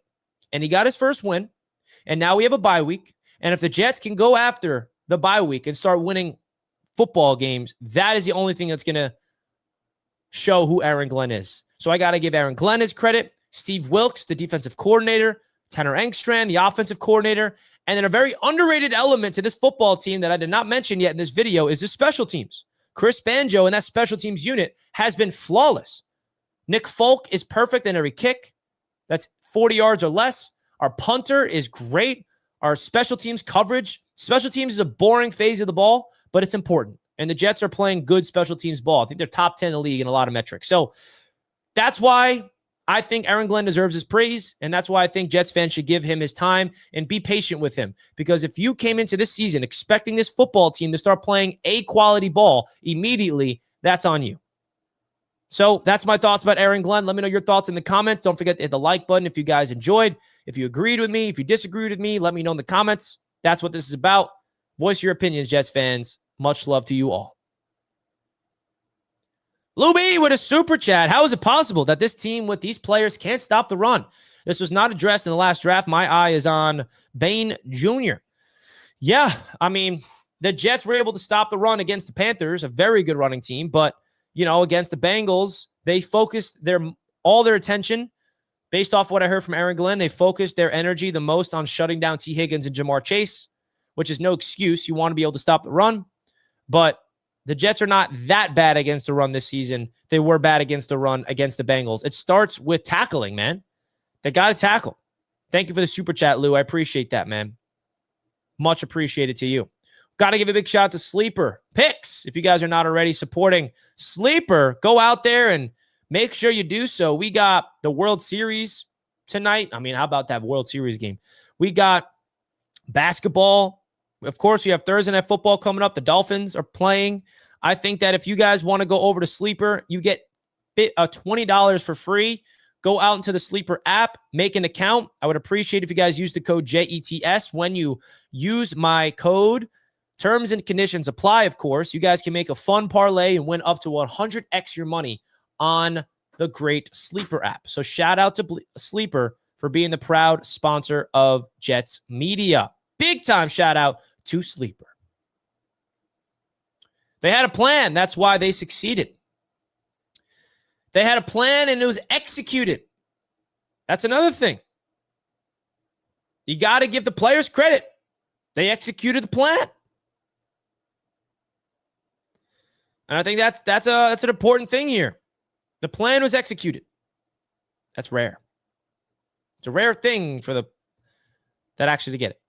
And he got his first win, and now we have a bye week. And if the Jets can go after the bye week and start winning football games, that is the only thing that's going to show who Aaron Glenn is. So I got to give Aaron Glenn his credit, Steve Wilks, the defensive coordinator, Tanner Engstrand, the offensive coordinator, and then a very underrated element to this football team that I did not mention yet in this video is the special teams. Chris Banjo and that special teams unit has been flawless. Nick Folk is perfect in every kick. That's 40 yards or less. Our punter is great. Our special teams coverage. Special teams is a boring phase of the ball, but it's important. And the Jets are playing good special teams ball. I think they're top 10 in the league in a lot of metrics. So that's why I think Aaron Glenn deserves his praise, and that's why I think Jets fans should give him his time and be patient with him. Because if you came into this season expecting this football team to start playing a quality ball immediately, that's on you. So that's my thoughts about Aaron Glenn. Let me know your thoughts in the comments. Don't forget to hit the like button if you guys enjoyed. If you agreed with me, if you disagreed with me, let me know in the comments. That's what this is about. Voice your opinions, Jets fans. Much love to you all. Lou B with a super chat. How is it possible that this team with these players can't stop the run? This was not addressed in the last draft. My eye is on Bain Jr. Yeah, I mean, the Jets were able to stop the run against the Panthers, a very good running team. But, you know, against the Bengals, they focused all their attention, based off what I heard from Aaron Glenn, they focused their energy the most on shutting down T. Higgins and Jamar Chase, which is no excuse. You want to be able to stop the run. But the Jets are not that bad against the run this season. They were bad against the run against the Bengals. It starts with tackling, man. They got to tackle. Thank you for the super chat, Lou. I appreciate that, man. Much appreciated to you. Got to give a big shout out to Sleeper Picks. If you guys are not already supporting Sleeper, go out there and make sure you do so. We got the World Series tonight. I mean, how about that World Series game? We got basketball. Of course, we have Thursday Night Football coming up. The Dolphins are playing. I think that if you guys want to go over to Sleeper, you get $20 for free. Go out into the Sleeper app, make an account. I would appreciate if you guys use the code JETS when you use my code. Terms and conditions apply, of course. You guys can make a fun parlay and win up to 100x your money on the great Sleeper app. So shout out to Sleeper for being the proud sponsor of Jets Media. Big time shout out to Sleeper. They had a plan. That's why they succeeded. They had a plan and it was executed. That's another thing. You got to give the players credit. They executed the plan. And I think that's an important thing here. The plan was executed. That's rare. It's a rare thing for that actually to get it.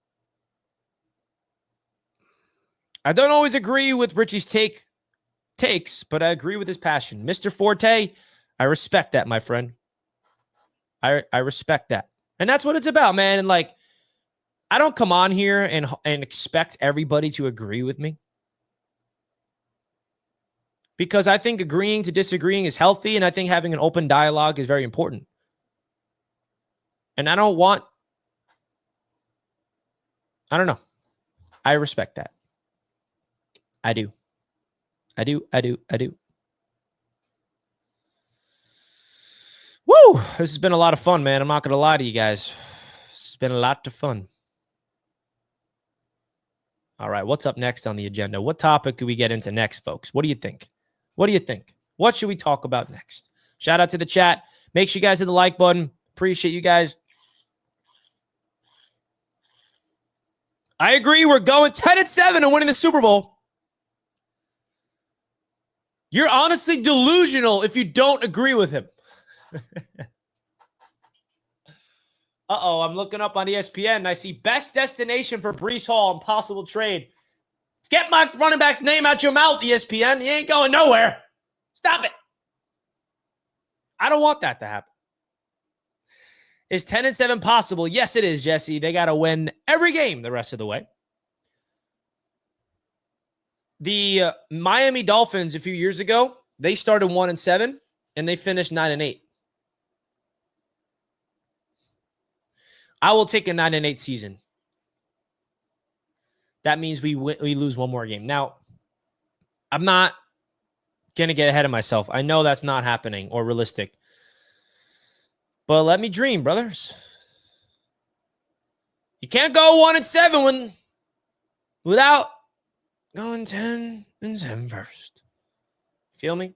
I don't always agree with Richie's takes, but I agree with his passion. Mr. Forte, I respect that, my friend. I respect that. And that's what it's about, man. And like, I don't come on here and expect everybody to agree with me, because I think agreeing to disagreeing is healthy, and I think having an open dialogue is very important. And I don't know. I respect that. I do. Woo! This has been a lot of fun, man. I'm not going to lie to you guys. It's been a lot of fun. All right, what's up next on the agenda? What topic do we get into next, folks? What do you think? What should we talk about next? Shout out to the chat. Make sure you guys hit the like button. Appreciate you guys. I agree. We're going 10-7 and winning the Super Bowl. You're honestly delusional if you don't agree with him. Uh-oh, I'm looking up on ESPN and I see best destination for Breece Hall, impossible trade. Get my running back's name out your mouth, ESPN. He ain't going nowhere. Stop it. I don't want that to happen. Is 10-7 possible? Yes, it is, Jesse. They got to win every game the rest of the way. The Miami Dolphins a few years ago, they started 1-7 and they finished 9-8. I will take a 9-8 season. That means we lose one more game. Now, I'm not going to get ahead of myself. I know that's not happening or realistic. But let me dream, brothers. You can't go 1-7 without going 10-7 first. Feel me?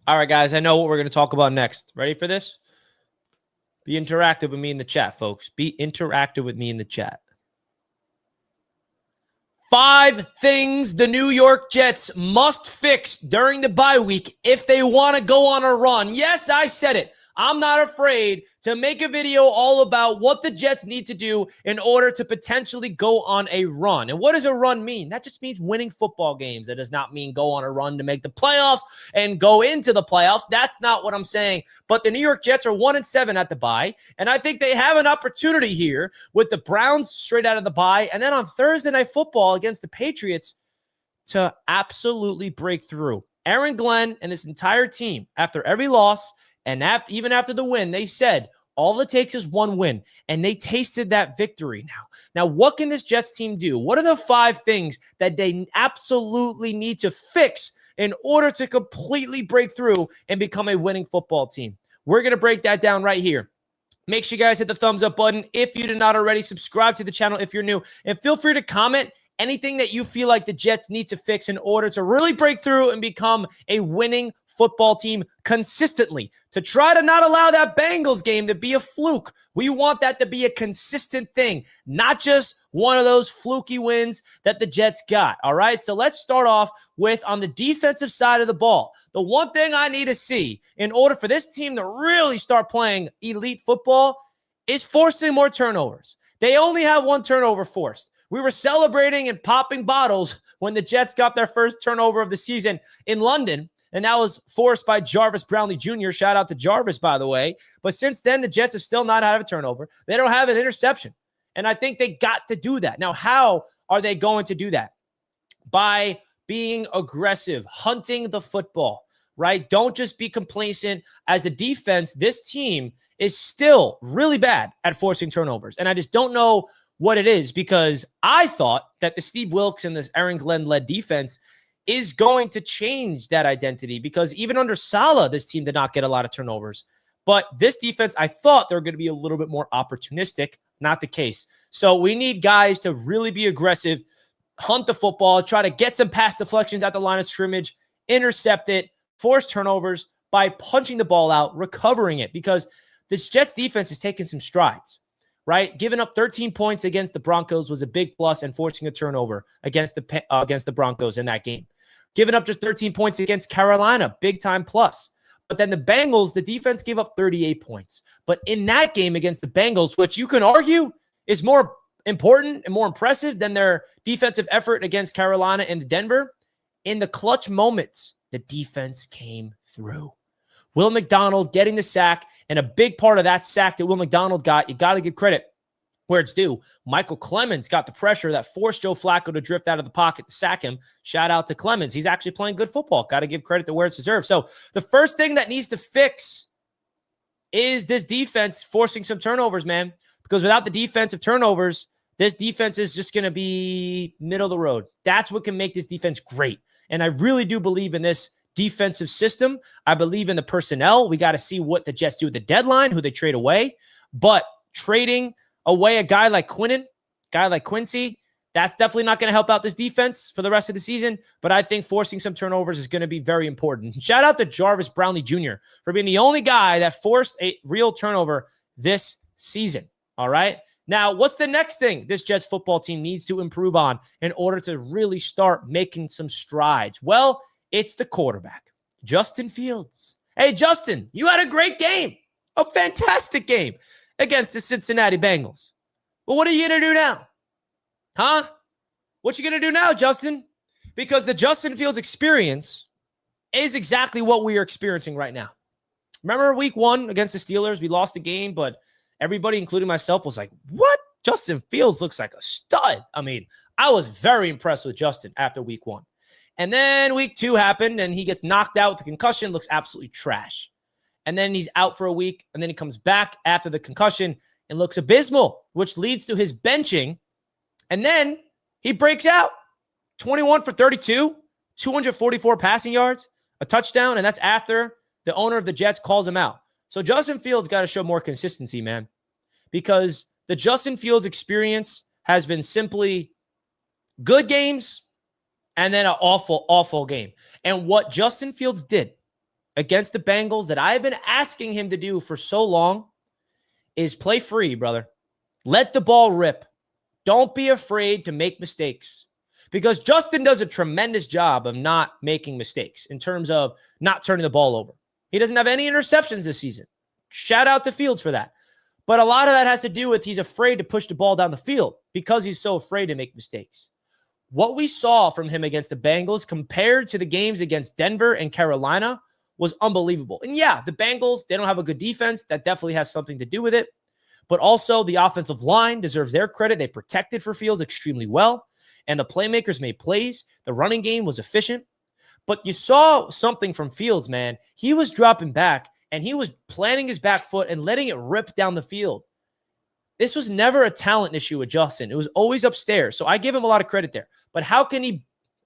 All right, guys, I know what we're going to talk about next. Ready for this? Be interactive with me in the chat, folks. Be interactive with me in the chat. 5 things the New York Jets must fix during the bye week if they want to go on a run. Yes, I said it. I'm not afraid to make a video all about what the Jets need to do in order to potentially go on a run. And what does a run mean? That just means winning football games. That does not mean go on a run to make the playoffs and go into the playoffs. That's not what I'm saying. But the New York Jets are 1-7 at the bye, and I think they have an opportunity here with the Browns straight out of the bye, and then on Thursday Night Football against the Patriots to absolutely break through. Aaron Glenn and this entire team, after every loss, and even after the win, they said, all it takes is one win. And they tasted that victory now. Now, what can this Jets team do? What are the 5 things that they absolutely need to fix in order to completely break through and become a winning football team? We're going to break that down right here. Make sure you guys hit the thumbs up button if you did not already. Subscribe to the channel if you're new. And feel free to comment anything that you feel like the Jets need to fix in order to really break through and become a winning football team consistently. To try to not allow that Bengals game to be a fluke. We want that to be a consistent thing, not just one of those fluky wins that the Jets got. All right, so let's start off with on the defensive side of the ball. The one thing I need to see in order for this team to really start playing elite football is forcing more turnovers. They only have 1 turnover forced. We were celebrating and popping bottles when the Jets got their first turnover of the season in London, and that was forced by Jarvis Brownlee Jr. Shout out to Jarvis, by the way. But since then, the Jets have still not had a turnover. They don't have an interception, and I think they got to do that. Now, how are they going to do that? By being aggressive, hunting the football, right? Don't just be complacent. As a defense, this team is still really bad at forcing turnovers, and I just don't know what it is, because I thought that the Steve Wilks and this Aaron Glenn-led defense is going to change that identity, because even under Saleh, this team did not get a lot of turnovers. But this defense, I thought they were going to be a little bit more opportunistic. Not the case. So we need guys to really be aggressive, hunt the football, try to get some pass deflections at the line of scrimmage, intercept it, force turnovers by punching the ball out, recovering it, because this Jets defense is taking some strides. Right? Giving up 13 points against the Broncos was a big plus, and forcing a turnover against the Broncos in that game. Giving up just 13 points against Carolina, big time plus. But then the Bengals, the defense gave up 38 points. But in that game against the Bengals, which you can argue is more important and more impressive than their defensive effort against Carolina and Denver, in the clutch moments, the defense came through. Will McDonald getting the sack, and a big part of that sack that Will McDonald got, you got to give credit where it's due. Michael Clemens got the pressure that forced Joe Flacco to drift out of the pocket to sack him. Shout out to Clemens. He's actually playing good football. Got to give credit to where it's deserved. So the first thing that needs to fix is this defense forcing some turnovers, man. Because without the defensive turnovers, this defense is just going to be middle of the road. That's what can make this defense great. And I really do believe in this defensive system. I believe in the personnel. We got to see what the Jets do at the deadline, who they trade away. But trading away a guy like Quincy, that's definitely not going to help out this defense for the rest of the season. But I think forcing some turnovers is going to be very important. Shout out to Jarvis Brownlee Jr. for being the only guy that forced a real turnover this season. All right. Now, what's the next thing this Jets football team needs to improve on in order to really start making some strides? Well, it's the quarterback, Justin Fields. Hey, Justin, you had a great game, a fantastic game against the Cincinnati Bengals. Well, what are you going to do now? Huh? What you going to do now, Justin? Because the Justin Fields experience is exactly what we are experiencing right now. Remember week 1 against the Steelers? We lost the game, but everybody, including myself, was like, what? Justin Fields looks like a stud. I mean, I was very impressed with Justin after week 1. And then week 2 happened, and he gets knocked out with the concussion, looks absolutely trash. And then he's out for a week, and then he comes back after the concussion and looks abysmal, which leads to his benching. And then he breaks out 21 for 32, 244 passing yards, a touchdown, and that's after the owner of the Jets calls him out. So Justin Fields got to show more consistency, man, because the Justin Fields experience has been simply good games and then an awful, awful game. And what Justin Fields did against the Bengals that I've been asking him to do for so long is play free, brother. Let the ball rip. Don't be afraid to make mistakes, because Justin does a tremendous job of not making mistakes in terms of not turning the ball over. He doesn't have any interceptions this season. Shout out to Fields for that. But a lot of that has to do with he's afraid to push the ball down the field because he's so afraid to make mistakes. What we saw from him against the Bengals compared to the games against Denver and Carolina was unbelievable. And yeah, the Bengals, they don't have a good defense. That definitely has something to do with it. But also the offensive line deserves their credit. They protected for Fields extremely well. And the playmakers made plays. The running game was efficient. But you saw something from Fields, man. He was dropping back, and he was planting his back foot and letting it rip down the field. This was never a talent issue with Justin. It was always upstairs. So I give him a lot of credit there. But how can he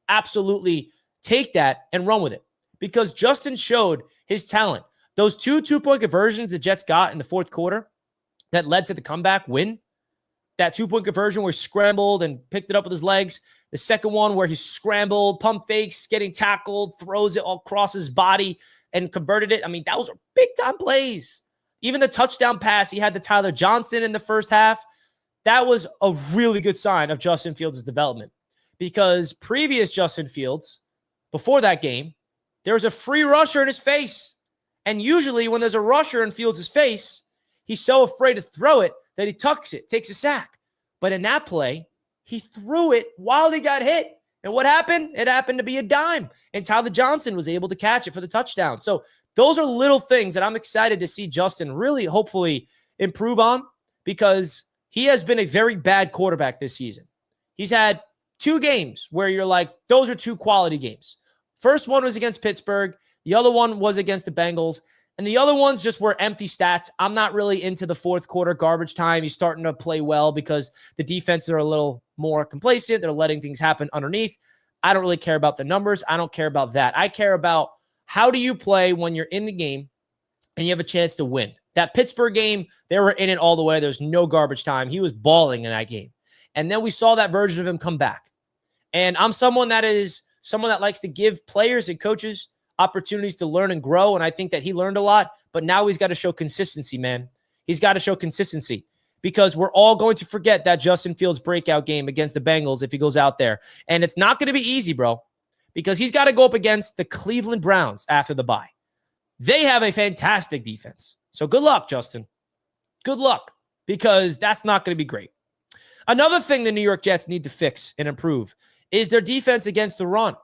absolutely take that and run with it? Because Justin showed his talent. Those two-point conversions the Jets got in the fourth quarter that led to the comeback win, that 2-point conversion where he scrambled and picked it up with his legs. The second one where he scrambled, pump fakes, getting tackled, throws it all across his body and converted it. I mean, those are big-time plays. Even the touchdown pass he had to Tyler Johnson in the first half, that was a really good sign of Justin Fields' development. Because previous Justin Fields, before that game, there was a free rusher in his face. And usually when there's a rusher in Fields' face, he's so afraid to throw it that he tucks it, takes a sack. But in that play, he threw it while he got hit. And what happened? It happened to be a dime. And Tyler Johnson was able to catch it for the touchdown. So those are little things that I'm excited to see Justin really hopefully improve on, because he has been a very bad quarterback this season. He's had 2 games where you're like, those are 2 quality games. First one was against Pittsburgh. The other one was against the Bengals. And the other ones just were empty stats. I'm not really into the fourth quarter garbage time. He's starting to play well because the defenses are a little more complacent. They're letting things happen underneath. I don't really care about the numbers. I don't care about that. I care about how do you play when you're in the game and you have a chance to win. That Pittsburgh game, they were in it all the way. There's no garbage time. He was balling in that game. And then we saw that version of him come back. And I'm someone that likes to give players and coaches opportunities to learn and grow. And I think that he learned a lot, but now he's got to show consistency, man. He's got to show consistency, because we're all going to forget that Justin Fields breakout game against the Bengals if he goes out there. And it's not going to be easy, bro, because he's got to go up against the Cleveland Browns after the bye. They have a fantastic defense. So good luck, Justin. Good luck, because that's not going to be great. Another thing the New York Jets need to fix and improve is their defense against the run.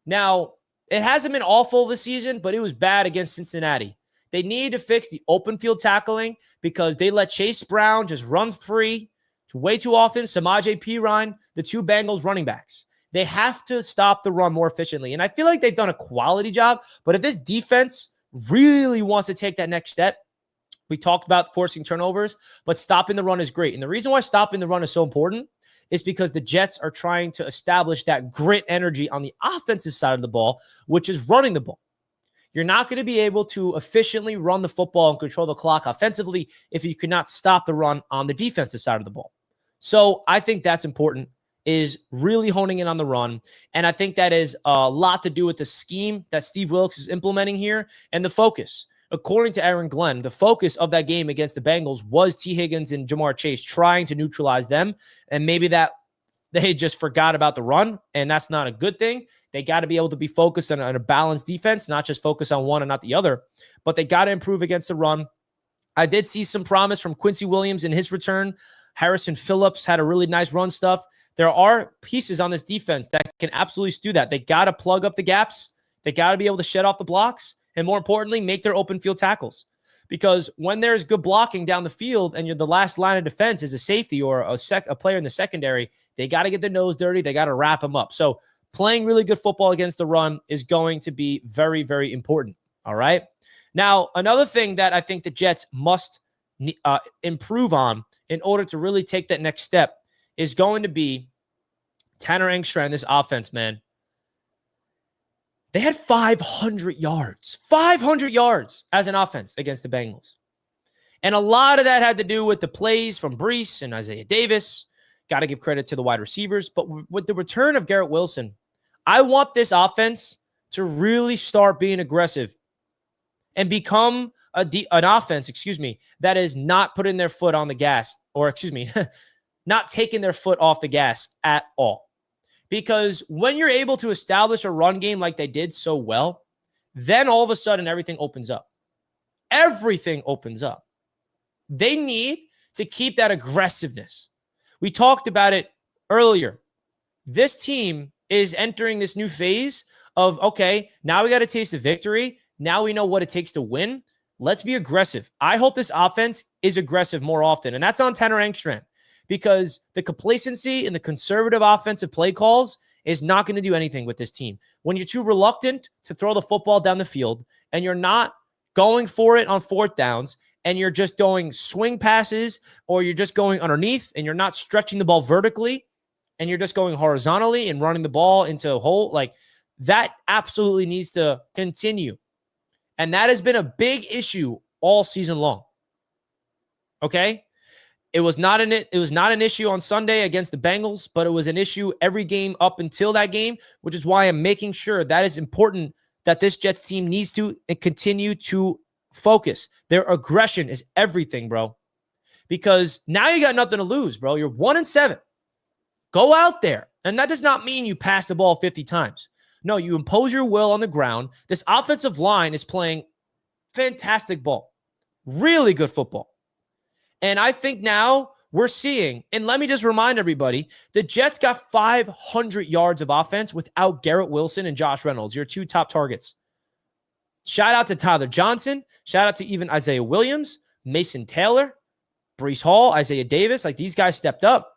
Now, it hasn't been awful this season, but it was bad against Cincinnati. They need to fix the open field tackling because they let Chase Brown just run free way too often. Samaje Perine, the two Bengals running backs. They have to stop the run more efficiently. And I feel like they've done a quality job. But if this defense really wants to take that next step, we talked about forcing turnovers, but stopping the run is great. And the reason why stopping the run is so important is because the Jets are trying to establish that grit energy on the offensive side of the ball, which is running the ball. You're not going to be able to efficiently run the football and control the clock offensively if you cannot stop the run on the defensive side of the ball. So I think that's important, is really honing in on the run. And I think that is a lot to do with the scheme that Steve Wilkes is implementing here and the focus. According to Aaron Glenn, the focus of that game against the Bengals was T. Higgins and Jamar Chase trying to neutralize them. And maybe that they just forgot about the run, and that's not a good thing. They got to be able to be focused on a balanced defense, not just focus on one and not the other, but they got to improve against the run. I did see some promise from Quincy Williams in his return. Harrison Phillips had a really nice run stuff. There are pieces on this defense that can absolutely do that. They got to plug up the gaps. They got to be able to shed off the blocks. And more importantly, make their open field tackles. Because when there's good blocking down the field and you're the last line of defense is a safety or a player in the secondary, they got to get their nose dirty. They got to wrap them up. So playing really good football against the run is going to be very, very important. All right. Now, another thing that I think the Jets must improve on in order to really take that next step is going to be Tanner Engstrand, this offense, man. They had 500 yards as an offense against the Bengals. And a lot of that had to do with the plays from Breece and Isaiah Davis. Got to give credit to the wide receivers. But with the return of Garrett Wilson, I want this offense to really start being aggressive and become an offense, that is not putting their foot on the gas, or not taking their foot off the gas at all. Because when you're able to establish a run game like they did so well, then all of a sudden everything opens up. Everything opens up. They need to keep that aggressiveness. We talked about it earlier. This team is entering this new phase of, okay, now we got a taste of victory. Now we know what it takes to win. Let's be aggressive. I hope this offense is aggressive more often. And that's on Tanner Engstrand. Because the complacency and the conservative offensive play calls is not going to do anything with this team. When you're too reluctant to throw the football down the field and you're not going for it on fourth downs and you're just going swing passes or you're just going underneath and you're not stretching the ball vertically and you're just going horizontally and running the ball into a hole, like that absolutely needs to continue. And that has been a big issue all season long. Okay? It was not an issue on Sunday against the Bengals, but it was an issue every game up until that game, which is why I'm making sure that is important that this Jets team needs to continue to focus. Their aggression is everything, bro. Because now you got nothing to lose, bro. You're 1-7. Go out there. And that does not mean you pass the ball 50 times. No, you impose your will on the ground. This offensive line is playing fantastic ball. Really good football. And I think now we're seeing, and let me just remind everybody, the Jets got 500 yards of offense without Garrett Wilson and Josh Reynolds, your two top targets. Shout out to Tyler Johnson. Shout out to even Isaiah Williams, Mason Taylor, Breece Hall, Isaiah Davis. Like these guys stepped up.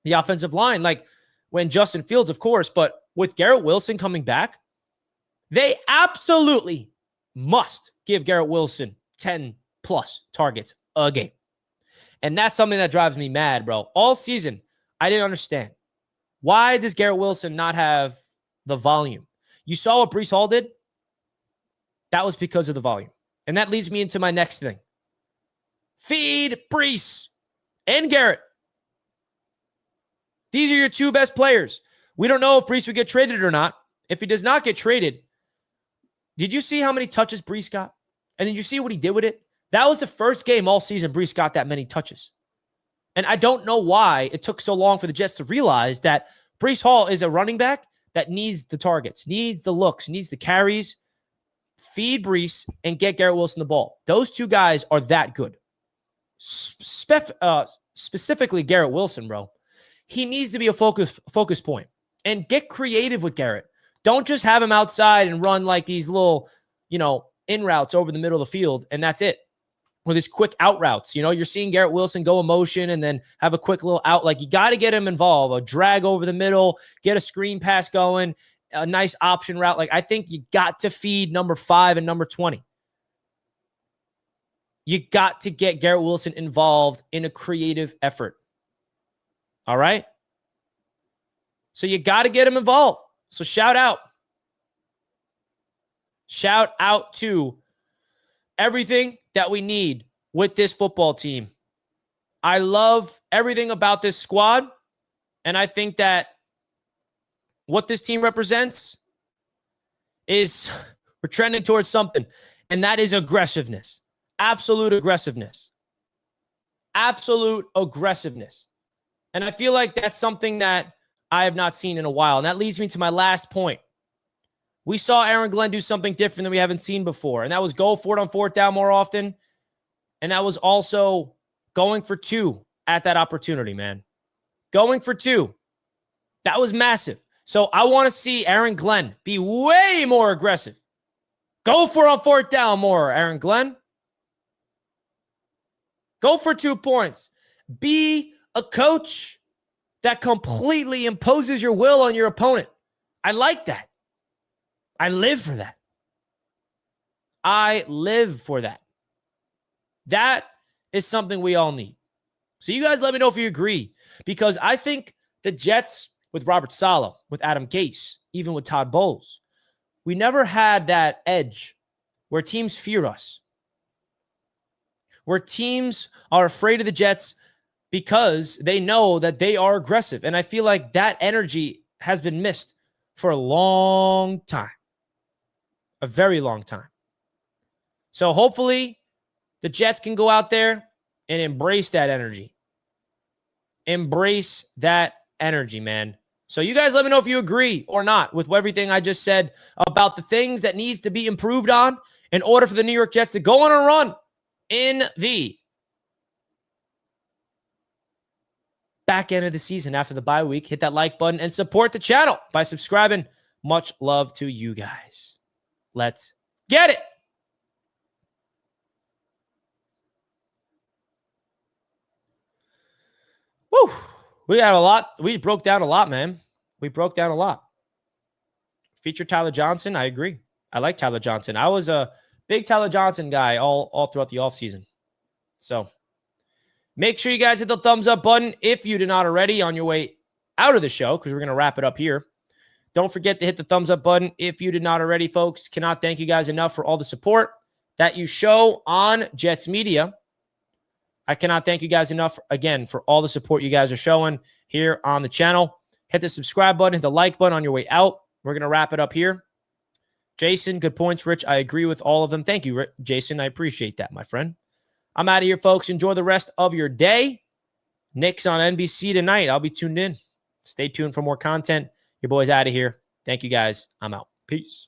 The offensive line, like when Justin Fields, of course, but with Garrett Wilson coming back, they absolutely must give Garrett Wilson 10 plus targets a game. And that's something that drives me mad, bro. All season, I didn't understand. Why does Garrett Wilson not have the volume? You saw what Breece Hall did? That was because of the volume. And that leads me into my next thing. Feed Breece and Garrett. These are your two best players. We don't know if Breece would get traded or not. If he does not get traded, did you see how many touches Breece got? And did you see what he did with it? That was the first game all season Breece got that many touches. And I don't know why it took so long for the Jets to realize that Breece Hall is a running back that needs the targets, needs the looks, needs the carries. Feed Breece and get Garrett Wilson the ball. Those two guys are that good. Specifically Garrett Wilson, bro. He needs to be a focus point. And get creative with Garrett. Don't just have him outside and run like these little, in routes over the middle of the field, and that's it. With his quick out routes. You're seeing Garrett Wilson go in motion and then have a quick little out. Like, you got to get him involved. A drag over the middle, get a screen pass going, a nice option route. Like, I think you got to feed number 5 and number 20. You got to get Garrett Wilson involved in a creative effort. All right? So you got to get him involved. So shout out. Shout out to everything that we need with this football team. I love everything about this squad, and I think that what this team represents is we're trending towards something, and that is aggressiveness. Absolute aggressiveness. Absolute aggressiveness. And I feel like that's something that I have not seen in a while, and that leads me to my last point. We saw Aaron Glenn do something different than we haven't seen before, and that was go for it on 4th down more often, and that was also going for 2 at that opportunity, man. Going for 2. That was massive. So I want to see Aaron Glenn be way more aggressive. Go for it on 4th down more, Aaron Glenn. Go for 2 points. Be a coach that completely imposes your will on your opponent. I like that. I live for that. I live for that. That is something we all need. So you guys let me know if you agree, because I think the Jets with Robert Saleh, with Adam Gase, even with Todd Bowles, we never had that edge where teams fear us, where teams are afraid of the Jets because they know that they are aggressive. And I feel like that energy has been missed for a long time. A very long time. So hopefully the Jets can go out there and embrace that energy. Embrace that energy, man. So you guys let me know if you agree or not with everything I just said about the things that needs to be improved on in order for the New York Jets to go on a run in the back end of the season after the bye week. Hit that like button and support the channel by subscribing. Much love to you guys. Let's get it. Woo. We had a lot. We broke down a lot, man. We broke down a lot. Feature Tyler Johnson. I agree. I like Tyler Johnson. I was a big Tyler Johnson guy all throughout the offseason. So make sure you guys hit the thumbs up button if you did not already on your way out of the show, because we're going to wrap it up here. Don't forget to hit the thumbs up button if you did not already, folks. Cannot thank you guys enough for all the support that you show on Jets Media. I cannot thank you guys enough, again, for all the support you guys are showing here on the channel. Hit the subscribe button, hit the like button on your way out. We're going to wrap it up here. Jason, good points, Rich. I agree with all of them. Thank you, Jason. I appreciate that, my friend. I'm out of here, folks. Enjoy the rest of your day. Knicks on NBC tonight. I'll be tuned in. Stay tuned for more content. Your boy's out of here. Thank you, guys. I'm out. Peace.